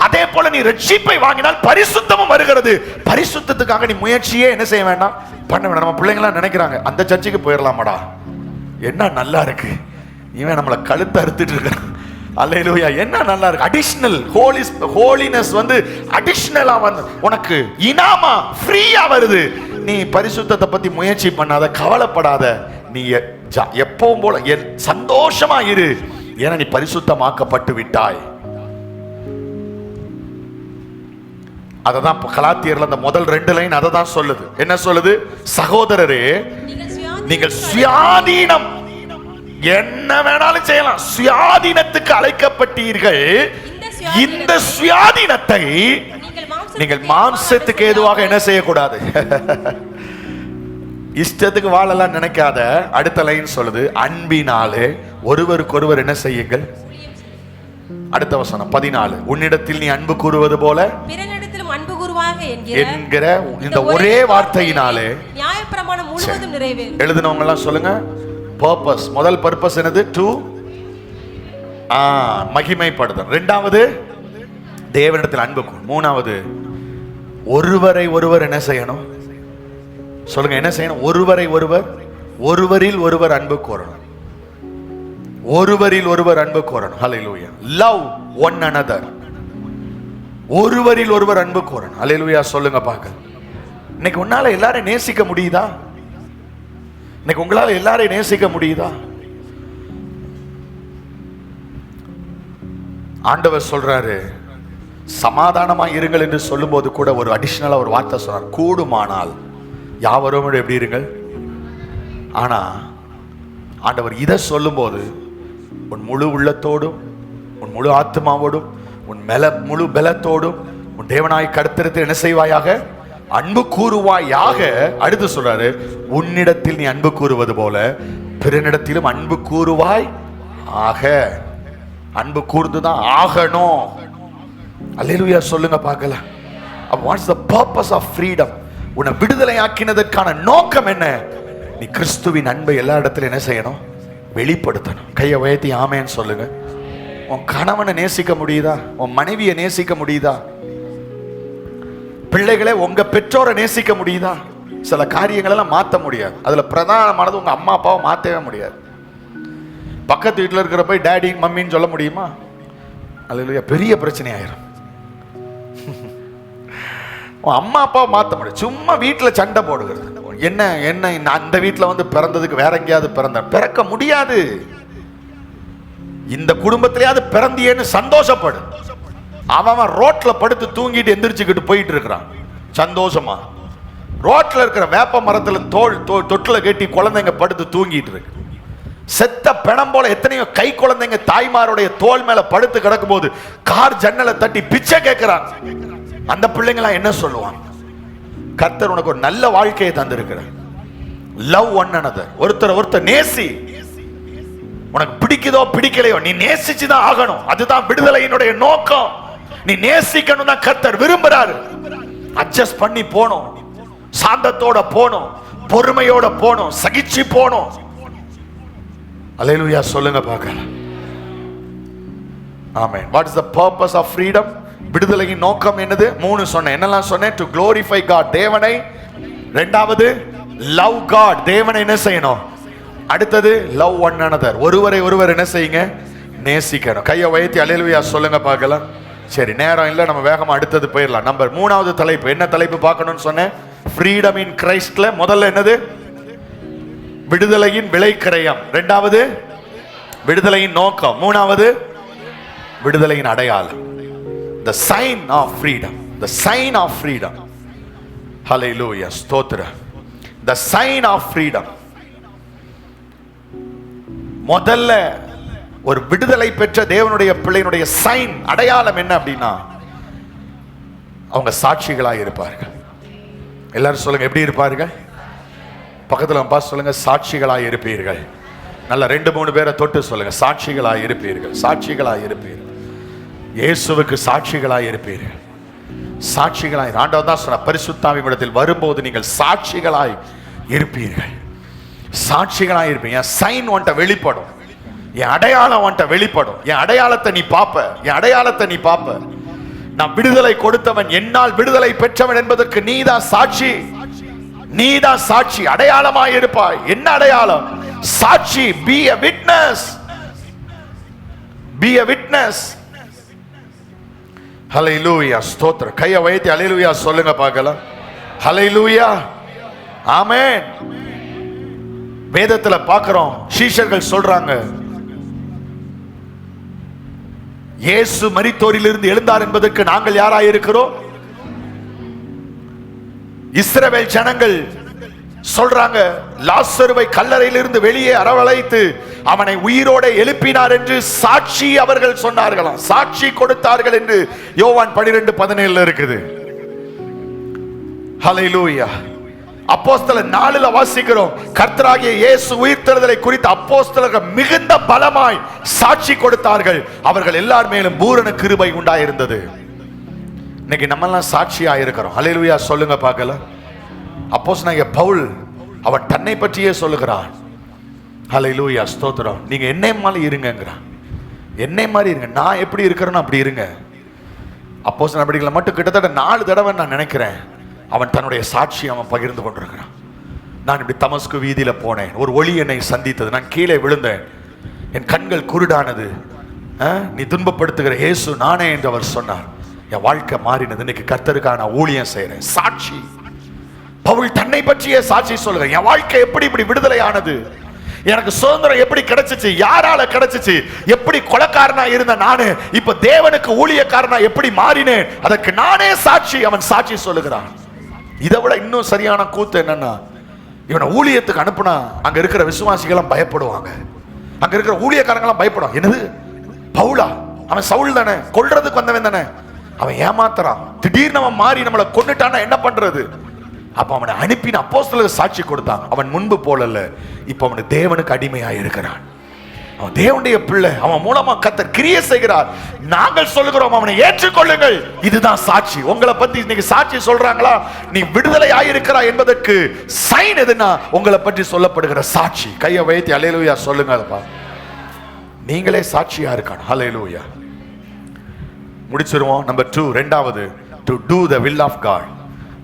அதே போல நீ ரட்சிப்பை வாங்கினால் பரிசுத்தமும் வருகிறது. பரிசுத்தத்துக்காக நீ முயற்சியே என்ன செய்ய வேண்டாம், பண்ண வேண்டாம். நம்ம பிள்ளைங்களாம் நினைக்கிறாங்க, அந்த சர்ச்சுக்கு போயிடலாமாடா, என்ன நல்லா இருக்கு, இவன் நம்மளை கழுத்து அறுத்துட்டு இருக்கான். அல்லேலூயா, என்ன நல்லா இருக்கு. அடிஷனல் ஹோலினஸ் வந்து அடிஷனலா வந்து உனக்கு இனாமா ஃப்ரீயா வருது. நீ பரிசுத்தத்தை பத்தி முயற்சி பண்ணாத, கவலைப்படாத. நீ எப்பவும் போல சந்தோஷமா இரு, ஏன்னா நீ பரிசுத்தமாக்கப்பட்டு விட்டாய். அததான் கலாத்தியர்ல அந்த முதல் 2 லைன் அதை தான் சொல்லுது. என்ன சொல்லுது? சகோதரரே, நீங்கள் சுயாதீனம், என்ன வேணாலும் செய்யலாம், சுயாதீனத்துக்கு அழைக்கப்பட்டீர்கள். இந்த சுயாதீனத்தை நீங்கள் மாம்சத்துக்கு ஏதுவாக என்ன செய்யக்கூடாது, இஷ்டத்துக்கு வாழலாம் நினைக்காத. அடுத்த லைன் சொல்லுது, அன்பினாலே ஒருவருக்கொருவர் என்ன செய்யுங்கள். அடுத்த வசனம் 14, உன்னிடத்தில் நீ அன்பு கூறுவது போல அன்பு கூறுவாக என்கிற இந்த ஒரே வார்த்தையினாலே நியாயப்பிரமாணம் முழுவதும் நிறைவேறும். எழுதினவங்க எல்லாம் சொல்லுங்க. பர்பஸ், முதல் பர்பஸ் என்னது? டு மகிமைப்படுதல். இரண்டாவது தேவனிடத்தில் அன்பு. மூணாவது ஒருவரை ஒருவர் என்ன செய்யணும் சொல்லுங்க, என்ன செய்யணும்? ஒருவரை ஒருவர், ஒருவரில் ஒருவர் அன்பு கூறணும். ஒருவரில் ஒருவர் அன்பு கூறணும். ஹல்லேலூயா. Love one another. ஒருவரில் ஒருவர் அன்பு கூறணும். ஹல்லேலூயா சொல்லுங்க பாக்க. இன்னைக்கு உன்னால எல்லாரையும் நேசிக்க முடியுதா? இன்னைக்கு உங்களால எல்லாரையும் நேசிக்க முடியுதா? ஆண்டவர் சொல்றாரு, சமாதானமா இருங்கள் என்று சொல்லும் போது கூட ஒரு அடிஷனலா ஒரு வார்த்தை சொல்றார், கூடுமானால் யாவரும் எப்படி இருங்கள். ஆனா ஆண்டவர் இதை சொல்லும் போது உன் முழு உள்ளத்தோடும், உன் முழு ஆத்மாவோடும், உன் முழு பலத்தோடும் உன் தேவனாய் கர்த்தரிடத்தில் என்ன செய்வாயாக, அன்பு கூறுவாயாக. அடுத்து சொல்றாரு, உன்னிடத்தில் நீ அன்பு கூறுவது போல பிறனிடத்திலும் அன்பு கூறுவாய் ஆக. அன்பு கூர்ந்துதான் ஆகணும். அல்லேலூயா சொல்லுங்க பார்க்கலாம். What's the purpose of freedom? உன்னை விடுதலை ஆக்கினதற்கான நோக்கம் என்ன? நீ கிறிஸ்துவின் அன்பை எல்லா இடத்திலும் என்ன செய்யணும், வெளிப்படுத்தணும். கையை உயர்த்தி ஆமேன்னு சொல்லுங்க. உன் கணவனை நேசிக்க முடியுதா? உன் மனைவியை நேசிக்க முடியுதா? பிள்ளைகளை, உங்க பெற்றோரை நேசிக்க முடியுதா? சில காரியங்கள் எல்லாம் மாற்ற முடியாது. அதுல பிரதானமானது உங்க அம்மா அப்பாவை மாற்றவே முடியாது. பக்கத்து வீட்டில் இருக்கிற போய் டேடி மம்மின்னு சொல்ல முடியுமா? அல்லேலூயா, பெரிய பிரச்சனை ஆயிரும். அம்மா அப்பாவை மாற்ற முடியும். சும்மா வீட்டில் சண்டை போடுகிறது. என்ன என்ன அந்த வீட்டில் வந்து பிறந்ததுக்கு வேற எங்கேயாவது பிறக்க முடியாது. இந்த குடும்பத்திலேயாவது பிறந்தியேன்னு சந்தோஷப்படு. அவன் ரோட்ல படுத்து தூங்கிட்டு எந்திரிச்சுக்கிட்டு போயிட்டு இருக்கிறான் சந்தோஷமா. ரோட்ல இருக்கிற வேப்ப மரத்துல தொட்டில கட்டி குழந்தைங்க படுத்து தூங்கிட்டு இருக்கு. செத்த பிணம் போல எத்தனையோ கை குழந்தைங்க தாய்மாருடைய தோல் மேல படுத்து கிடக்கும் போது கார் ஜன்னலை தட்டி பிச்சை கேட்கிறான். அந்த பிள்ளைங்களாம் என்ன சொல்லுவாங்க? கர்த்தர் உனக்கு ஒரு நல்ல வாழ்க்கையை தந்திருக்கிறார். Love one another. ஒருத்தர் நேசி. உனக்கு பிடிக்குதோ பிடிக்கலையோ நீ நேசிச்சுதான் ஆகணும். அதுதான் விடுதலையினுடைய நோக்கம். நீ நேசிக்கணும் தான் கர்த்தர் விரும்புறாரு. அட்ஜஸ்ட் பண்ணி போணும், சாந்தத்தோட போணும், பொறுமையோட போணும், சகிச்சு போணும். அல்லேலூயா சொல்லுங்க பார்க்கலாம். Amen. What is the purpose of freedom? விடுதலையின் நோக்கம் என்னது? 3 சொன்னேன். என்னெல்லாம் சொன்னேன்? டு க்ளோரிஃபை காட், தேவனை. இரண்டாவது லவ் காட், தேவனை என்ன செய்யணும். அடுத்தது லவ் ஒன் another, ஒருவரை ஒருவர் என்ன செய்யுங்க, நேசிக்கணும். கையை உயர்த்தி அல்லேலூயா சொல்லுங்க பார்க்கலாம். சரி, நேரம் இல்லை, நம்ம வேகமா அடுத்தது போயிடலாம். நம்பர் 3வது தலைப்பு. என்ன தலைப்பு பார்க்கணும்னு சொன்னேன்? ஃப்ரீடம் இன் கிரைஸ்ட்ல முதல்ல என்னது? விடுதலையின் விலைக்கிரயம். 2வது விடுதலையின் நோக்கம். 3வது விடுதலையின் அடையாளம். the sign of freedom, the sign of freedom. hallelujah, ஸ்தோத்திர. the sign of freedom. முதல்ல ஒரு விடுதலை பெற்ற தேவனுடைய பிள்ளையினுடைய சைன், அடையாளம் என்ன அப்படின்னா, அவங்க சாட்சிகளாய் இருப்பார்கள். எல்லாரும் சொல்லுங்க, எப்படி இருப்பார்கள்? பக்கத்துல பார்த்து சொல்லுங்க, சாட்சிகளாய் இருப்பீர்கள். நல்ல 2-3 பேரை தொட்டு சொல்லுங்க, சாட்சிகளாய் இருப்பீர்கள், சாட்சிகளாய் இருப்பீர்கள். இயேசுவுக்கு சாட்சிகளாய் இருப்பீர்கள், சாட்சிகளாய். ஆண்டவர் தான் சொன்னார், பரிசுத்த ஆவியிடத்தில் வரும்போது நீங்கள் சாட்சிகளாய் இருப்பீர்கள், சாட்சிகளாய் இருப்பீங்க. என் சைன் உன்ட்ட வெளிப்படும், என் அடையாளம் உன்ட்ட வெளிப்படும். என் அடையாளத்தை நீ பாப்ப, என் அடையாளத்தை நீ பாப்ப. நான் விடுதலை கொடுத்தவன், என்னால் விடுதலை பெற்றவன் என்பதற்கு நீதான் சாட்சி, நீதான் சாட்சி. அடையாளமாய் இருப்பாய். என்ன அடையாளம்? சாட்சி. be a witness, be a witness. ஹல்லேலூயா, ஸ்தோத்திரம். கையை வைத்து ஹல்லேலூயா சொல்லுங்க பார்க்கலாம். ஹல்லேலூயா, ஆமென். வேதத்துல பார்க்கிறோம், சீஷர்கள் சொல்றாங்க, இயேசு மரித்தோரிலிருந்து எழுந்தார் என்பதற்கு நாங்கள் யாராய் இருக்கிறோம்? இஸ்ரவேல் ஜனங்கள் சொல்றாங்க, லாசருவை கல்லறையிலிருந்து வெளியே அரவழைத்து அவனை உயிரோட எழுப்பினார் என்று சாட்சி அவர்கள் சொன்னார்களாம், சாட்சி கொடுத்தார்கள் என்று யோவான் 12:17 இருக்குது. ஹல்லேலூயா. அப்போஸ்தலர் 4ல வாசிக்கிறோம், கர்த்தராகிய இயேசு உயிர்த்தெழுதலை குறித்து அப்போஸ்தலர்கள் மிகுந்த பலமாய் சாட்சி கொடுத்தார்கள். அவர்கள் எல்லார் மேலும் பூரண கிருபை உண்டாயிருந்தது. இன்னைக்கு நம்ம எல்லாம் சாட்சியா இருக்கிறோம். ஹல்லேலூயா சொல்லுங்க பார்க்கலாம். அப்போஸ்தலனாகிய பவுல் அவன் தன்னை பற்றியே சொல்லுகிறான். ஹல்லேலூயா, ஸ்தோத்திரம். நீங்க என்னை மாதிரி இருங்கங்கிறான், என்னை மாதிரி இருங்க, நான் எப்படி இருக்கிறேன்னு அப்படி இருங்க. அப்போஸ்தலர் நடவடிக்கைகளை மட்டும் கிட்டத்தட்ட 4 தடவை நான் நினைக்கிறேன் அவன் தன்னுடைய சாட்சி அவன் பகிர்ந்து கொண்டிருக்கிறான். நான் இப்படி தமஸ்கு வீதியில போனேன், ஒரு ஒளி என்னை சந்தித்தது, நான் கீழே விழுந்தேன், என் கண்கள் குருடானது, நீ துன்பப்படுத்துகிற இயேசு நானே என்று அவர் சொன்னார், என் வாழ்க்கை மாறினது, இன்னைக்கு கர்த்தருக்கான ஊழியம் செய்யறேன். சாட்சி. பவுல் தன்னை பற்றிய சாட்சி சொல்லுங்க, என் வாழ்க்கை எப்படி இப்படி விடுதலை ஆனது, எனக்கு சுதந்திரம் எப்படி கிடைச்சிச்சு, யாரால கிடைச்சிச்சு, எப்படி கொலைக்காரனா இருந்த நானு இப்ப தேவனுக்கு ஊழியக்காரனா எப்படி மாறினேன், அதற்கு நானே சாட்சி. அவன் சாட்சி சொல்லுகிறான். இதை விட இன்னும் சரியான கூத்து என்னன்னா, இவனை ஊழியத்துக்கு அனுப்புனா அங்க இருக்கிற விசுவாசிகளும் பயப்படுவாங்க, அங்க இருக்கிற ஊழியக்காரங்களும் பயப்படுவாங்க. என்னது பவுலா? அவன் சவுல் தானே, கொல்றதுக்கு வந்தவன் தானே, அவன் ஏமாத்துறான், திடீர்னு அவன் மாறி நம்மளை கொன்னுட்டானா என்ன பண்றது? அப்ப அவனை அனுப்பின அப்போஸ்தலருக்கு சாட்சி கொடுத்தான். அவன் முன்பு போலல்ல, இப்ப அவன் தேவனுக்கு அடிமையாக இருக்கிறான், அவன் தேவனுடைய பிள்ளை, அவன் மூலமா கர்த்தர் கிரியை செய்கிறார். நாங்கள் சொல்லுகிறோம், அவனை ஏற்றுக்கொள்ளுங்கள். இதுதான் சாட்சி. உங்களை பத்தி இன்னைக்கு சாட்சி சொல்றாங்களா, நீ விடுதலை ஆயிருக்கிறாய் என்பதற்கு சைன் எதுனா உங்களை பற்றி சொல்லப்படுகிற சாட்சி. கையை வைத்து ஹல்லேலூயா சொல்லுங்க. நீங்களே சாட்சியா இருக்கணும். ஹல்லேலூயா. முடிச்சிருவோம். நம்பர் 2, 2வது, to do the will of God.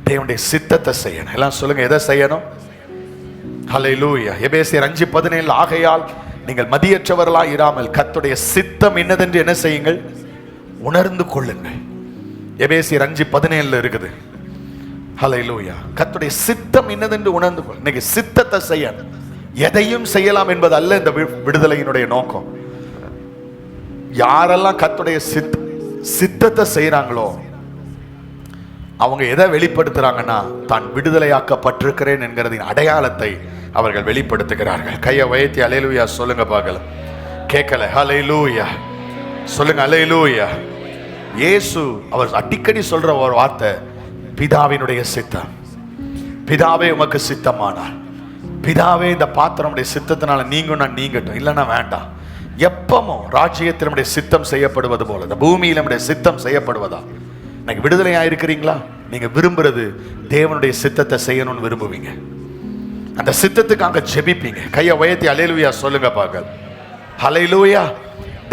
தேவனுடைய சித்தத்தை செய்யணும். எல்லாம் சொல்லுங்க, எதை செய்யணும்? ஹல்லேலூயா. எபேசியர் 5:17 ஆகையால் நீங்கள் மதியற்றவர்களாய் இராமல் கர்த்தருடைய சித்தம் என்னதென்று என்ன செய்யுங்கள், உணர்ந்து கொள்ளுங்கள். எபேசியர் 5:17 இருக்குது. ஹல்லேலூயா. கர்த்தருடைய சித்தம் என்னதென்று உணர்ந்து கொள். இன்னைக்கு சித்தத்தை செய்யணும். எதையும் செய்யலாம் என்பது அல்ல இந்த விடுதலையினுடைய நோக்கம். யாரெல்லாம் கர்த்தருடைய சித்தத்தை செய்யறாங்களோ அவங்க எதை வெளிப்படுத்துறாங்கன்னா, தான் விடுதலையாக்கப்பட்டிருக்கிறேன் என்கிறதின் அடையாளத்தை அவர்கள் வெளிப்படுத்துகிறார்கள். கையை வைத்து ஹல்லேலூயா சொல்லுங்க பார்க்கலாம். கேட்கல? ஹல்லேலூயா சொல்லுங்க. ஹல்லேலூயா. இயேசு அவர் அடிக்கடி சொல்ற ஒரு வார்த்தை, பிதாவினுடைய சித்தம். பிதாவே உமக்கு சித்தமானார், பிதாவே இந்த பாத்திரம் சித்தத்தினால நான் நீங்கட்டும், இல்லைன்னா வேண்டாம். எப்பவும் ராஜ்யத்தில் நம்முடைய சித்தம் செய்யப்படுவது போல இந்த பூமியில் நம்முடைய சித்தம் செய்யப்படுவதா? இன்னைக்கு விடுதலையா இருக்கிறீங்களா? நீங்க விரும்புறது தேவனுடைய சித்தத்தை செய்யணும்னு விரும்புவீங்க, அந்த சித்தத்துக்கு அங்க ஜெபிப்பீங்க. கையை உயர்த்தி ஹல்லேலூயா சொல்லுங்க பார்க்கலாம். ஹல்லேலூயா.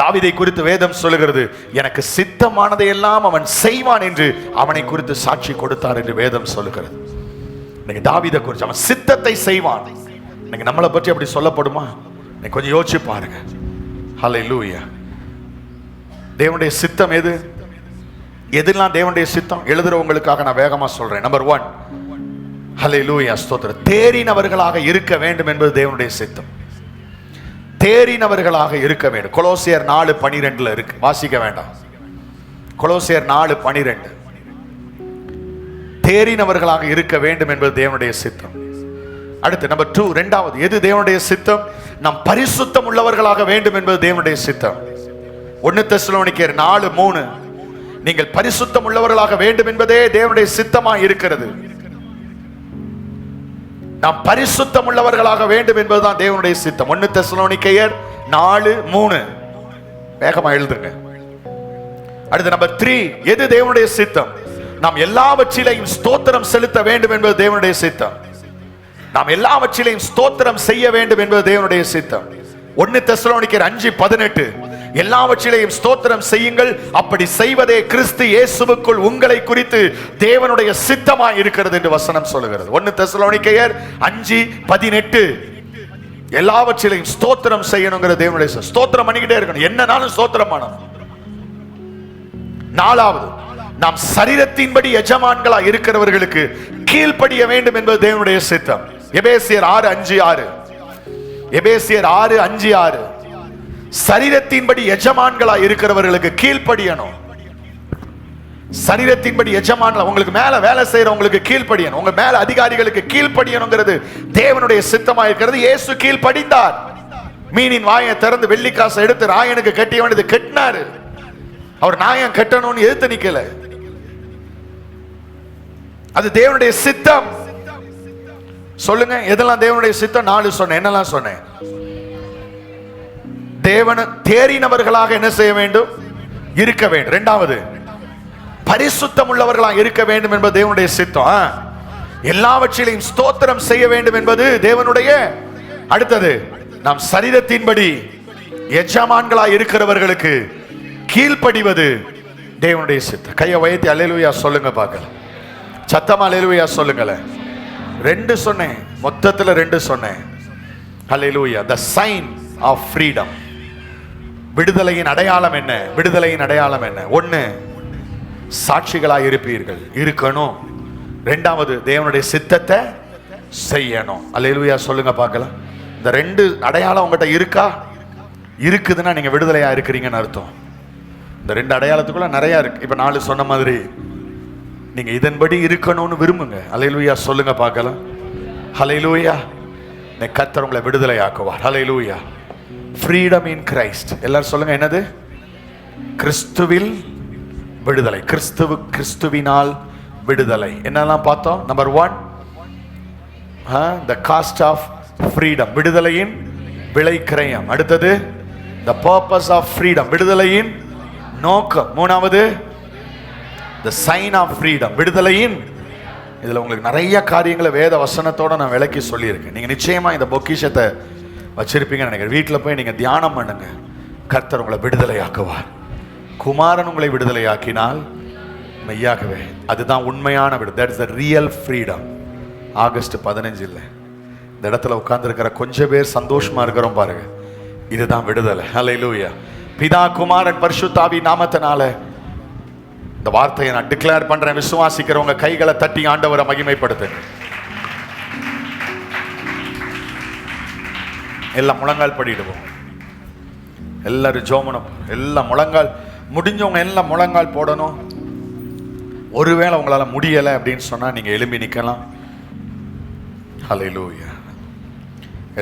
தாவீதை குறித்து வேதம் சொல்லுகிறது, எனக்கு சித்தமானதை எல்லாம் அவன் செய்வான் என்று அவனை குறித்து சாட்சி கொடுத்தார் என்று வேதம் சொல்லுகிறது. இன்னைக்கு தாவீதை குறித்து அவன் சித்தத்தை செய்வான். இன்னைக்கு நம்மளை பற்றி அப்படி சொல்லப்படுமா? இன்னைக்கு கொஞ்சம் யோசிச்சு பாருங்க. ஹல்லேலூயா. தேவனுடைய சித்தம் எது? எதெல்லாம் தேவனுடைய சித்தம் எழுதுறவங்களுக்காக நான் வேகமா சொல்றேன். நம்பர் 1, ஹல்லேலூயா, ஸ்தோத்திரம். தேறினவர்களாக இருக்க வேண்டும் என்பது தேவனுடைய சித்தம். தேறினவர்களாக இருக்க வேண்டும். கொலோசியர் 4:12 இருக்கு, வாசிக்க வேண்டாம். கொலோசியர் 4:12. தேறினவர்களாக இருக்க வேண்டும் என்பது தேவனுடைய சித்தம். அடுத்து நம்பர் 2, இரண்டாவது எது தேவனுடைய சித்தம்? நாம் பரிசுத்தம் உள்ளவர்களாக வேண்டும் என்பது தேவனுடைய சித்தம். 1 தெசலோனிக்கேயர் 4:3. நீங்கள் பரிசுத்தம் உள்ளவர்களாக வேண்டும் என்பதே தேவனுடைய சித்தமாக இருக்கிறது. நாம் பரிசுத்தம் உள்ளவர்களாக வேண்டும் என்பதுதான் தேவனுடைய சித்தம். 1 தெசலோனிக்கேயர் 4:3. வேகமா எழுதுங்க. அடுத்து நம்பர் 3, எது தேவனுடைய சித்தம்? நாம் எல்லாவற்றிலையும் ஸ்தோத்திரம் செலுத்த வேண்டும் என்பது தேவனுடைய சித்தம். நாம் எல்லாவற்றிலையும் ஸ்தோத்திரம் செய்ய வேண்டும் என்பது தேவனுடைய சித்தம். 1 தெசலோனிக்கேயர் 5:18. எல்லாவற்றிலையும் ஸ்தோத்திரம் செய்யுங்கள், அப்படி செய்வதே கிறிஸ்து இயேசுவுக்குள் உங்களை குறித்து தேவனுடைய சித்தமாய் இருக்கிறது என்று வசனம் சொல்லுகிறது. 1 தெசலோனிக்கேயர் 5:18. எல்லாவற்றிலையும் ஸ்தோத்திரம் செய்யணுங்கிற தேவனுடைய ஸ்தோத்திரம் பண்ணிக்கிட்டே இருக்கணும், என்னன்னாலும் ஸ்தோத்திரம் பண்ணணும். 4வது, நாம் சரீரத்தின்படி எஜமான்களா இருக்கிறவர்களுக்கு கீழ்ப்படிய வேண்டும் என்பது தேவனுடைய சித்தம். எபேசியர் 6:5-6. எபேசியர் 6:5-6. சரீரத்தின்படி எஜமான்களா இருக்கிறவர்களுக்கு கீழ்ப்படியணும். சரீரத்தின்படி எஜமான்களா, உங்களுக்கு மேல வேலை செய்யறவங்களுக்கு கீழ்ப்படியணும், உங்க மேல அதிகாரிகளுக்கு கீழ்ப்படியணுங்கிறது தேவனுடைய சித்தமா இருக்கிறது. இயேசு கீழ்ப்படிந்தார். மீனின் வாயை திறந்து வெள்ளிக்காசை எடுத்து ராயனுக்கு கட்டிய வேண்டியது கட்டினாரு. அவர் நாயம் கட்டணும்னு எதிர்த்து நிக்கல. அது தேவனுடைய சித்தம். சொல்லுங்க, எதெல்லாம் தேவனுடைய சித்தம்? 4 சொன்னேன். என்னெல்லாம் சொன்னேன்? தேவன தேறினவர்களாக என்ன செய்ய வேண்டும்? இருக்க வேண்டும். இரண்டாவது, பரிசுத்தம் உள்ளவர்களாக இருக்க வேண்டும் என்பது தேவனுடைய சித்தம். எல்லாவற்றிலையும் ஸ்தோத்திரம் செய்ய வேண்டும் என்பது தேவனுடைய. அடுத்தது, நாம் சரீரத்தின்படி எஜமான்களா இருக்கிறவர்களுக்கு கீழ்ப்படிவது தேவனுடைய சித்தம். கையை உயர்த்தி அல்லேலூயா சொல்லுங்க பார்க்கலாம். சத்தமா அல்லேலூயா சொல்லுங்களேன். 2 சொன்னேன், மொத்தத்துல 2 சொன்னேன். அல்லேலூயா. the sign of freedom. விடுதலையின் அடையாளம் என்ன? விடுதலையின் அடையாளம் என்ன? 1, சாட்சிகளாய் இருப்பீர்கள், இருக்கணும். 2வது, தேவனுடைய சித்தத்தை செய்யணும். அல்லேலூயா சொல்லுங்க பார்க்கலாம். இந்த 2 அடையாளம் உங்ககிட்ட இருக்கா? இருக்குதுன்னா நீங்க விடுதலையா இருக்கிறீங்கன்னு அர்த்தம். இந்த 2 அடையாளத்துக்குள்ள நிறைய இருக்கு. இப்ப 4 சொன்ன மாதிரி நீங்க இதன்படி இருக்கணும்னு விரும்புங்க. அல்லேலூயா சொல்லுங்க பார்க்கலாம். ஹல்லேலூயா. கர்த்தர் உங்களை விடுதலை ஆக்குவார். ஹல்லேலூயா. Freedom in Christ. எல்லாரும் சொல்லுங்க, என்னது? கிறிஸ்துவில் விடுதலை. கிறிஸ்துவினால் விடுதலை. என்னெல்லாம் பார்த்தோம்? Number 1, the cost of freedom, விடுதலையின் விலை கிரயம். அடுத்தது, the purpose of freedom, விடுதலையின் நோக்கம். 3வது, the sign of freedom, விடுதலையின். இதுல உங்களுக்கு நிறைய காரியங்களை வேத வசனத்தோட நான் விளக்கி சொல்லியிருக்கேன். நீங்க நிச்சயமா இந்த பொக்கிஷத்தை வச்சிருப்பீங்கன்னு நினைக்கிறேன். வீட்டில் போய் நீங்க தியானம் பண்ணுங்க. கர்த்தர் உங்களை விடுதலையாக்குவார். குமாரன் உங்களை விடுதலையாக்கினால் மெய்யாகவே அதுதான் உண்மையான விடுதலை. that is the real freedom. August 15 இல்லை, இந்த இடத்துல உட்கார்ந்துருக்கிற கொஞ்சம் பேர் சந்தோஷமா இருக்கிறோம் பாருங்க, இதுதான் விடுதலை. ஹல்லேலூயா. பிதா, குமாரன், பரிசுத்த ஆவி நாமத்தினால இந்த வார்த்தையை நான் டிக்ளேர் பண்றேன். விசுவாசிக்கிறவங்க கைகளை தட்டி ஆண்டவரை மகிமைப்படுத்துங்க. எல்லாம் முழங்கால் படிடுவோம். எல்லாரும் ஜோமனம், எல்லாம் முழங்கால் முடிஞ்சவங்க எல்லாம் முழங்கால் போடணும். ஒருவேளை உங்களால முடியலை அப்படின்னு சொன்னா நீங்க எழும்பி நிக்கலாம். ஹல்லேலூயா.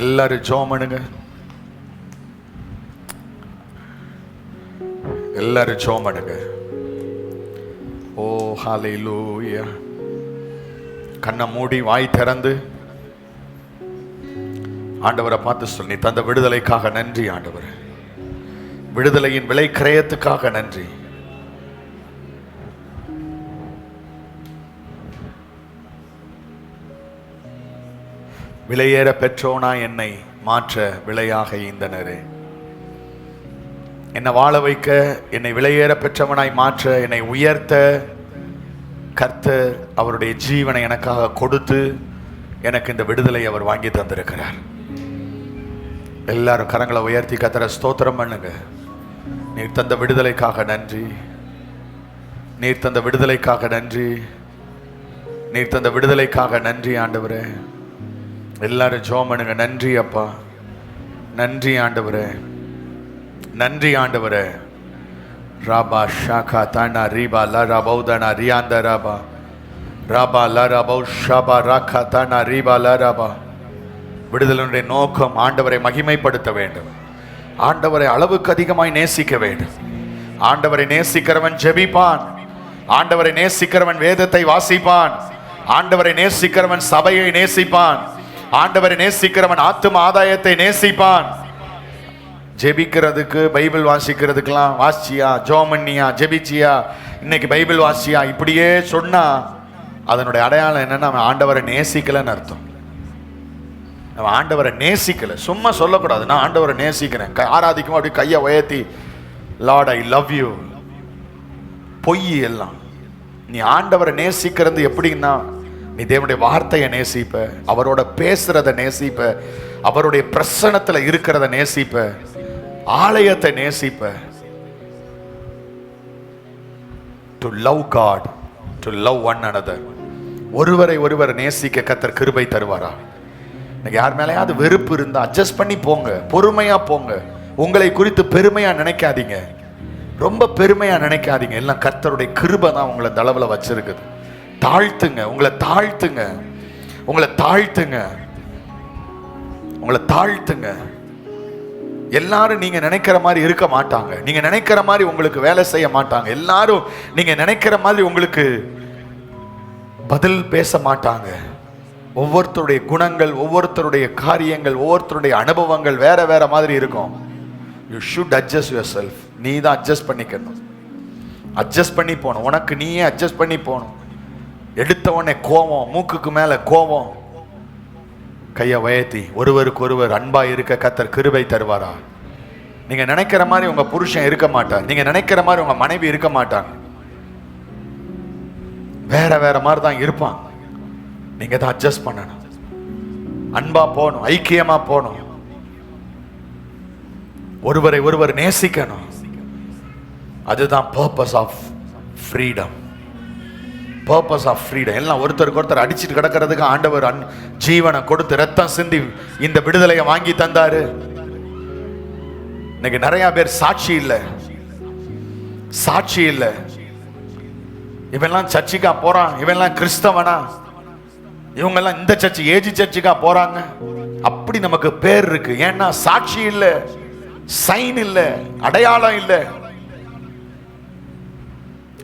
எல்லாரும் ஜோமனுங்க, எல்லாரும் ஜோமனுங்க. ஓ ஹல்லேலூயா. கண்ணை மூடி வாய் திறந்து ஆண்டவரை பார்த்து சொல்லி, தந்த விடுதலைக்காக நன்றி ஆண்டவர். விடுதலையின் விலை கிரயத்துக்காக நன்றி. விலையேற பெற்றோனா என்னை மாற்ற விலையாக ஈந்தனரே. என்னை வாழ வைக்க, என்னை விலையேற பெற்றவனாய் மாற்ற, என்னை உயர்த்த கர்த்தர் அவருடைய ஜீவனை எனக்காக கொடுத்து எனக்கு இந்த விடுதலை அவர் வாங்கி தந்திருக்கிறார். எல்லாரும் கரங்களை உயர்த்தி கர்த்தரை ஸ்தோத்திரம் பண்ணுங்க. நீ தந்த விடுதலைக்காக நன்றி. நீர் தந்த விடுதலைக்காக நன்றி. நீர் தந்த விடுதலைக்காக நன்றி ஆண்டவரே. எல்லாரும் ஜெபம் பண்ணுங்க. நன்றி அப்பா, நன்றி ஆண்டவரே, நன்றி ஆண்டவரே. ராபா ஷாகா தானா ரீபா லரா பௌதனா ரியாந்த ராபா ராபா லரா பௌ ஷாபா ராகா தானா ரீபா லராபா. விடுதலுடைய நோக்கம் ஆண்டவரை மகிமைப்படுத்த வேண்டும். ஆண்டவரை அளவுக்கு அதிகமாய் நேசிக்க வேண்டும். ஆண்டவரை நேசிக்கிறவன் ஜெபிப்பான். ஆண்டவரை நேசிக்கிறவன் வேதத்தை வாசிப்பான். ஆண்டவரை நேசிக்கிறவன் சபையை நேசிப்பான். ஆண்டவரை நேசிக்கிறவன் ஆத்தும ஆதாயத்தை நேசிப்பான். ஜெபிக்கிறதுக்கு பைபிள் வாசிக்கிறதுக்கெல்லாம் வாசிச்சியா, ஜோமன்னியா, ஜெபிச்சியா, இன்னைக்கு பைபிள் வாசியா இப்படியே சொன்னா அதனுடைய அடையாளம் என்னன்னா அவன் ஆண்டவரை நேசிக்கலன்னு அர்த்தம். நம்ம ஆண்டவரை நேசிக்கல. சும்மா சொல்லக்கூடாது நான் ஆண்டவரை நேசிக்கிறேன். ஆராதிக்கும் அப்படி கையை உயர்த்தி லார்ட் ஐ லவ் யூ. பொய் எல்லாம். நீ ஆண்டவரை நேசிக்கிறது எப்படின்னா நீ தேவனுடைய வார்த்தையை நேசிப்ப, அவரோட பேசுறத நேசிப்ப, அவருடைய பிரசன்னத்துல இருக்கிறத நேசிப்ப, ஆலயத்தை நேசிப்ப. To love God, to love one another. ஒருவரை ஒருவர் நேசிக்க கர்த்தர் கிருபை தருவாரா? யார் மேலேயாவது வெறுப்பு இருந்தா அட்ஜஸ்ட் பண்ணி போங்க, பொறுமையா போங்க. உங்களை குறித்து பெருமையா நினைக்காதீங்க, ரொம்ப பெருமையா நினைக்காதீங்க. எல்லாம் கர்த்தருடைய கிருபை தான் உங்களை தளவுல வச்சிருக்குது. தாழ்த்துங்க, உங்களை தாழ்த்துங்க, உங்களை தாழ்த்துங்க, உங்களை தாழ்த்துங்க. எல்லாரும் நீங்க நினைக்கிற மாதிரி இருக்க மாட்டாங்க. நீங்க நினைக்கிற மாதிரி உங்களுக்கு வேலை செய்ய மாட்டாங்க. எல்லாரும் நீங்க நினைக்கிற மாதிரி உங்களுக்கு பதில் பேச மாட்டாங்க. ஒவ்வொருத்தருடைய குணங்கள், ஒவ்வொருத்தருடைய காரியங்கள், ஒவ்வொருத்தருடைய அனுபவங்கள் வேற வேற மாதிரி இருக்கும். You should adjust your self. நீ தான் அட்ஜஸ்ட் பண்ணிக்கணும், அட்ஜஸ்ட் பண்ணி போகணும். உனக்கு நீயே அட்ஜஸ்ட் பண்ணி போகணும். எடுத்த உடனே கோபம், மூக்குக்கு மேல கோபம். கையை உயர்த்தி ஒருவருக்கு ஒருவர் அன்பா இருக்க கர்த்தர் கிருபை தருவாரா? நீங்க நினைக்கிற மாதிரி உங்க புருஷன் இருக்க மாட்டார். நீங்க நினைக்கிற மாதிரி உங்க மனைவி இருக்க மாட்டாங்க. வேற வேற மாதிரி தான் இருப்பாங்க. நீங்க தான் அட்ஜஸ்ட் பண்ணணும். அன்பா போகணும், ஐக்கியமா போகணும், ஒருவரை ஒருவர் நேசிக்கணும். அதுதான் purpose of freedom. Purpose of freedom. எல்லாம் ஒருத்தருக்கு ஒருத்தர் அடிச்சுட்டு கிடக்கிறதுக்கு ஆண்டவர் ஜீவனை கொடுத்து ரத்தம் சிந்தி இந்த விடுதலையை வாங்கி தந்தாரு. இன்னைக்கு நிறைய பேர் சாட்சி இல்லை, சாட்சி இல்லை. இவெல்லாம் சர்ச்சுக்கா போறான், இவெல்லாம் கிறிஸ்தவனா, இவங்கெல்லாம் இந்த சர்ச்சு ஏஜி சர்ச்சுக்கா போறாங்க. அப்படி நமக்கு பேர் இருக்கு. ஏன்னா சாட்சி இல்லை, சைன் இல்லை, அடையாளம் இல்லை.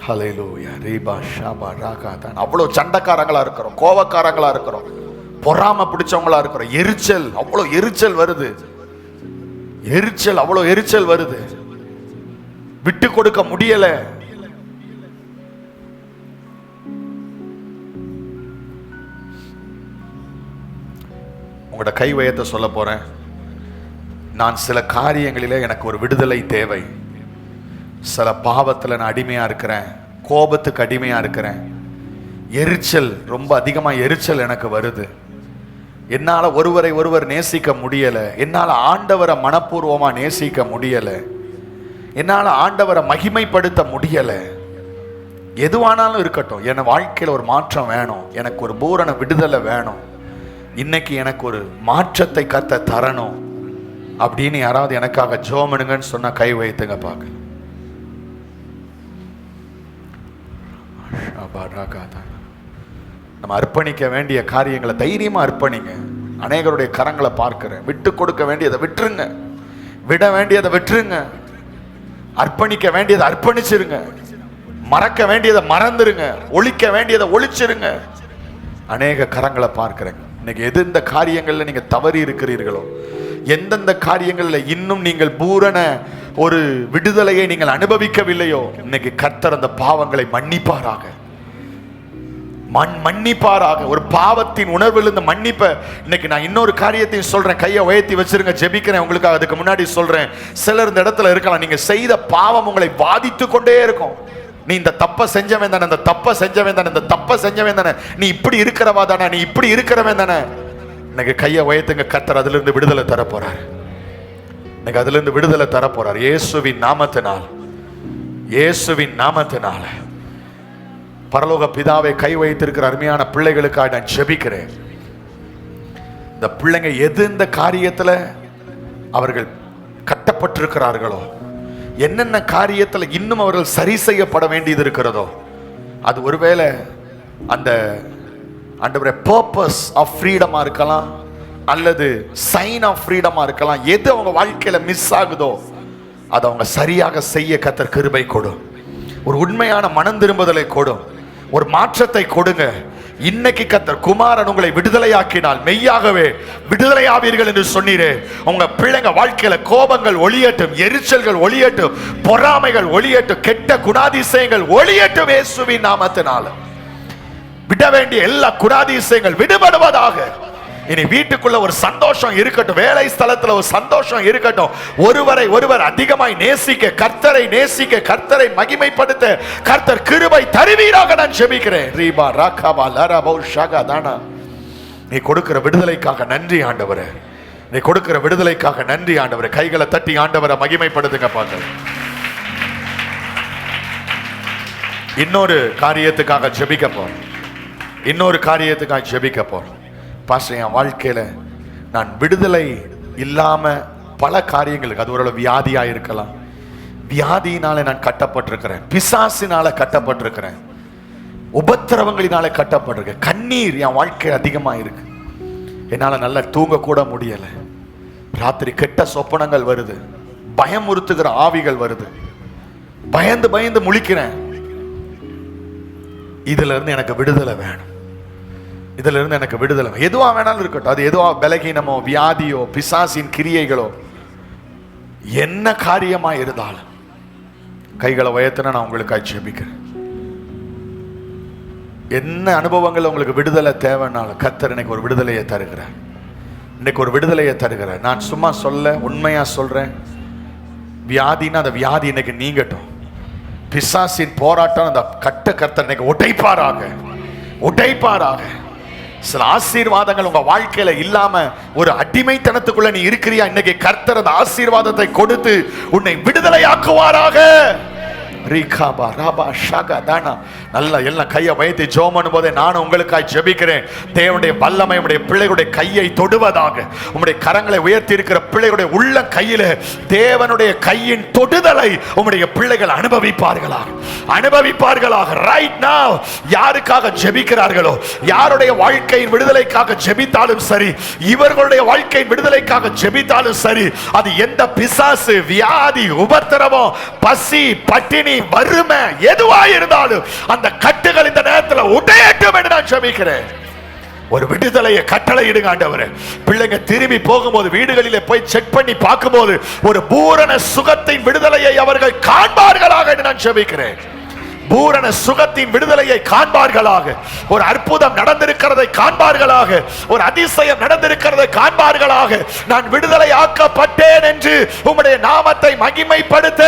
ஹல்லேலூயா. ரீபா ஷாபா ராகா தான். அவ்வளோ சண்டைக்காரங்களா இருக்கிறோம், கோபக்காரங்களா இருக்கிறோம், பொறாம பிடிச்சவங்களா இருக்கிறோம். எரிச்சல், அவ்வளோ எரிச்சல் வருது. எரிச்சல், அவ்வளோ எரிச்சல் வருது. விட்டு கொடுக்க முடியல. உங்களோட கை வயத்தை சொல்ல போறேன். நான் சில காரியங்களிலே எனக்கு ஒரு விடுதலை தேவை. சில பாவத்தில் நான் அடிமையா இருக்கிறேன், கோபத்துக்கு அடிமையா இருக்கிறேன். எரிச்சல், ரொம்ப அதிகமாக எரிச்சல் எனக்கு வருது. என்னால் ஒருவரை ஒருவர் நேசிக்க முடியலை. என்னால் ஆண்டவரை மனப்பூர்வமாக நேசிக்க முடியலை. என்னால் ஆண்டவரை மகிமைப்படுத்த முடியலை. எதுவானாலும் இருக்கட்டும், என் வாழ்க்கையில் ஒரு மாற்றம் வேணும். எனக்கு ஒரு பூரண விடுதலை வேணும். இன்னைக்கு எனக்கு ஒரு மாற்றத்தை கர்த்தர் தரணும் அப்படின்னு யாராவது எனக்காக ஜெபம் பண்ணுங்கன்னு சொன்னா கை வைத்துங்க பார்க்க. நம்ம அர்ப்பணிக்க வேண்டிய காரியங்களை தைரியமா அர்ப்பணிங்க. அநேகருடைய கரங்களை பார்க்கிறேன். விட்டு கொடுக்க வேண்டியதை விட்டுருங்க, விட வேண்டியதை விட்டுருங்க, அர்ப்பணிக்க வேண்டியதை அர்ப்பணிச்சிருங்க, மறக்க வேண்டியதை மறந்துருங்க, ஒழிக்க வேண்டியதை ஒழிச்சிருங்க. அநேக கரங்களை பார்க்கிறேன். இன்னைக்கு எந்தெந்த காரியங்கள்ல நீங்க தவறி இருக்கிறீர்களோ, எந்தெந்த காரியங்கள்ல இன்னும் நீங்கள் பூரண ஒரு விடுதலையை நீங்கள் அனுபவிக்கவில்லையோ, இன்னைக்கு கர்த்தர் அந்த பாவங்களை மன்னிப்பாராக, மன்னிப்பாராக. ஒரு பாவத்தின் உணர்வில் இந்த மன்னிப்ப இன்னைக்கு நான் இன்னொரு காரியத்தையும் சொல்றேன். கையை உயர்த்தி வச்சிருங்க, ஜெபிக்கிறேன் உங்களுக்காக. அதுக்கு முன்னாடி சொல்றேன், சிலர் இந்த இடத்துல இருக்கலாம், நீங்க செய்த பாவம் உங்களை பாதித்து கொண்டே இருக்கும். நீ இந்த தப்பை செஞ்சவன் தானே, இந்த தப்பை செஞ்சவன் தானே, இந்த தப்பை செஞ்சவன் தானே, நீ இப்படி இருக்கிறவா தானே, நீ இப்படி இருக்கிறவன் தானே. இன்னைக்கு கையை உயர்த்துங்க. கர்த்தர் அதுல இருந்து விடுதலை தர போறார். இன்னைக்கு அதுல இருந்து விடுதலை தர போறார். இயேசுவின் நாமத்தினால், இயேசுவின் நாமத்தினால பரலோக பிதாவை கை வைத்திருக்கிற அருமையான பிள்ளைகளுக்காக நான் ஜெபிக்கிறேன். இந்த பிள்ளைங்க எந்த காரியத்துல அவர்கள் கட்டப்பட்டிருக்கிறார்களோ, என்னென்ன காரியத்துல இன்னும் அவர்கள் சரி செய்யப்பட வேண்டியது இருக்கிறதோ, அது ஒருவேளை அந்த ஆண்டவரே பர்பஸ் ஆஃப் ஃப்ரீடமா இருக்கலாம், அல்லது சைன் ஆஃப் ஃப்ரீடமா இருக்கலாம். எது அவங்க வாழ்க்கையில மிஸ் ஆகுதோ அதை அவங்க சரியாக செய்ய கர்த்தர் கிருபை கொடும். ஒரு உண்மையான மனம் திரும்புதலை கொடும். ஒரு மாற்றத்தை கொடுங்க. இன்னைக்கு கர்த்தர் குமாரன் உங்களை விடுதலையாக்கினால் மெய்யாகவே விடுதலையாவீர்கள் என்று சொன்னீரே. உங்க பிள்ளைங்க வாழ்க்கையில கோபங்கள் ஒளியட்டும், எரிச்சல்கள் ஒளியட்டும், பொறாமைகள் ஒளியட்டும், கெட்ட குணாதிசயங்கள் ஒளியட்டும். இயேசுவின் நாமத்தினால விட வேண்டிய எல்லா குணாதிசயங்கள் விடுபடுவதாக. இனி வீட்டுக்குள்ள ஒரு சந்தோஷம் இருக்கட்டும், வேலை ஸ்தலத்துல ஒரு சந்தோஷம் இருக்கட்டும். ஒருவரை ஒருவர் அதிகமாய் நேசிக்க, கர்த்தரை நேசிக்க, கர்த்தரை மகிமைப்படுத்த கர்த்தர் கிருபை தருவீராக நான் ஜெபிக்கிறேன். ரீபா ராகாபா லரபோ ஷகா தானா. நீ கொடுக்கிற விடுதலைக்காக நன்றி ஆண்டவரே. நீ கொடுக்கிற விடுதலைக்காக நன்றி ஆண்டவரே. கைகளை தட்டி ஆண்டவரை மகிமைப்படுத்துங்க. பாருங்க, இன்னொரு காரியத்துக்காக ஜெபிக்க போறோம். இன்னொரு காரியத்துக்காக ஜெபிக்க போறோம். பாஸ்டர், என் வாழ்க்கையில நான் விடுதலை இல்லாம பல காரியங்களுக்கு, அது ஒரு வியாதியா இருக்கலாம், வியாதியினால நான் கட்டப்பட்டிருக்கிறேன், பிசாசினால கட்டப்பட்டிருக்கிறேன், உபத்திரவங்களினால கட்டப்பட்டிருக்கேன், கண்ணீர் என் வாழ்க்கை அதிகமா இருக்கு, என்னால நல்லா தூங்க கூட முடியல, ராத்திரி கெட்ட சொப்பனங்கள் வருது, பயமுறுத்துகிற ஆவிகள் வருது, பயந்து பயந்து முழிக்கிறேன். இதுல இருந்து எனக்கு விடுதலை வேணும். இதுல இருந்து எனக்கு விடுதலை, எதுவா வேணாலும் இருக்கட்டும், அது எதுவா பலகீனமோ வியாதியோ பிசாசின் கிரியைகளோ என்ன காரியமா இருந்தாலும் கைகளை உயர்த்தினா நான் உங்களுக்கு ஜெபிக்கிறேன். என்ன அனுபவங்கள் உங்களுக்கு விடுதலை தேவைன்னாலும் கர்த்தர் இன்னைக்கு ஒரு விடுதலையை தருகிறார். இன்னைக்கு ஒரு விடுதலையை தருகிறார். நான் சும்மா சொல்ல, உண்மையா சொல்றேன். வியாதினா அந்த வியாதி இன்னைக்கு நீங்கட்டும். பிசாசின் போராட்டம் அந்த கர்த்தர் இன்னைக்கு உடைப்பாராக, உடைப்பாராக. சில ஆசீர்வாதங்கள் உங்க வாழ்க்கையில இல்லாம ஒரு அடிமைத்தனத்துக்குள்ள நீ இருக்கிறியா? இன்னைக்கு கர்த்தர் அந்த ஆசீர்வாதத்தை கொடுத்து உன்னை விடுதலையாக்குவாராக. நல்ல எல்லாம் கையை வைத்து ஜெபம் பண்ணும்போதே நானும் உங்களுக்காக ஜெபிக்கிறேன். தேவனுடைய வல்லமை உம்முடைய பிள்ளைகளுடைய கையை தொடுவதாக. உம்முடைய கரங்களை உயர்த்தி இருக்கிற பிள்ளைகளுடைய உள்ள கையில தேவனுடைய கையின் தொடுதலை உம்முடைய பிள்ளைகள் அனுபவிப்பார்களாக, அனுபவிப்பார்களாக. ரைட் நவ யாருக்காக ஜெபிக்கிறார்களோ, யாருடைய வாழ்க்கையின் விடுதலைக்காக ஜெபித்தாலும் சரி, இவர்களுடைய வாழ்க்கையின் விடுதலைக்காக ஜெபித்தாலும் சரி, அது எந்த பிசாசு, வியாதி, உபத்திரவம், பசி, பட்டினி, வறுமை எதுவா இருந்தாலும் அந்த கட்டுகள் இந்த நேரத்தில் உடையட்டும் என்று நான் ஜெபிக்கிறேன். ஒரு விடுதலையை கட்டளையிடுங்க ஆண்டவரே. பிள்ளைங்க திரும்பி போகும்போது வீடுகளிலே போய் செக் பண்ணி பார்க்கும்போது ஒரு பூரண சுகத்தின் விடுதலையை அவர்கள் காண்பார்களாக என்று நான் ஜெபிக்கிறேன். பூரண சுகத்தின் விடுதலையை காண்பார்களாக, ஒரு அற்புதம் நடந்திருக்கிறதை காண்பார்களாக, ஒரு அதிசயம் நடந்திருக்கிறதை காண்பார்களாக. நான் விடுதலை ஆக்கப்பட்டேன் என்று உம்முடைய நாமத்தை மகிமைப்படுத்த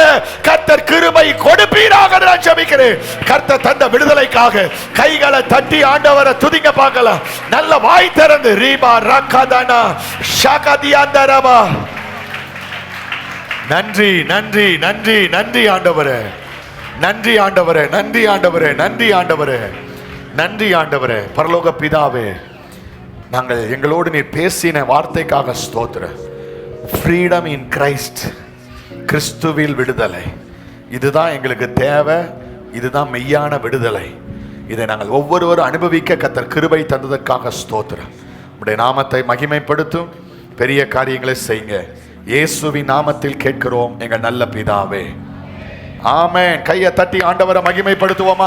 கர்த்தர் கிருபை கொடுப்பீராக நான் ஜெபிக்கிறேன். கர்த்தர் தந்த விடுதலைக்காக கைகளை தட்டி ஆண்டவரை துதிங்க பார்க்கலாம். நல்ல வாய் திறந்து ரீபா ரக்கதனா ஷகதியந்தரபா. நன்றி நன்றி நன்றி நன்றி ஆண்டவரே, நன்றி ஆண்டவரே, நன்றி ஆண்டவரே, நன்றி ஆண்டவரே, நன்றி ஆண்டவரே. பரலோக பிதாவே, நாங்கள் எங்களோடு நீர் பேசின வார்த்தைக்காக ஸ்தோத்திரம். ஃப்ரீடம் இன் கிரைஸ்ட், கிறிஸ்துவில் விடுதலை, இதுதான் எங்களுக்கு தேவை. இதுதான் மெய்யான விடுதலை. இதை நாங்கள் ஒவ்வொருவரும் அனுபவிக்க கர்த்தர் கிருபை தந்ததற்காக ஸ்தோத்திரம். உம்முடைய நாமத்தை மகிமைப்படுத்தும் பெரிய காரியங்களை செய்யுங்க. இயேசுவின் நாமத்தில் கேட்கிறோம் எங்கள் நல்ல பிதாவே, ஆமென். கையை தட்டி ஆண்டவரை மகிமைப்படுத்துவோமா?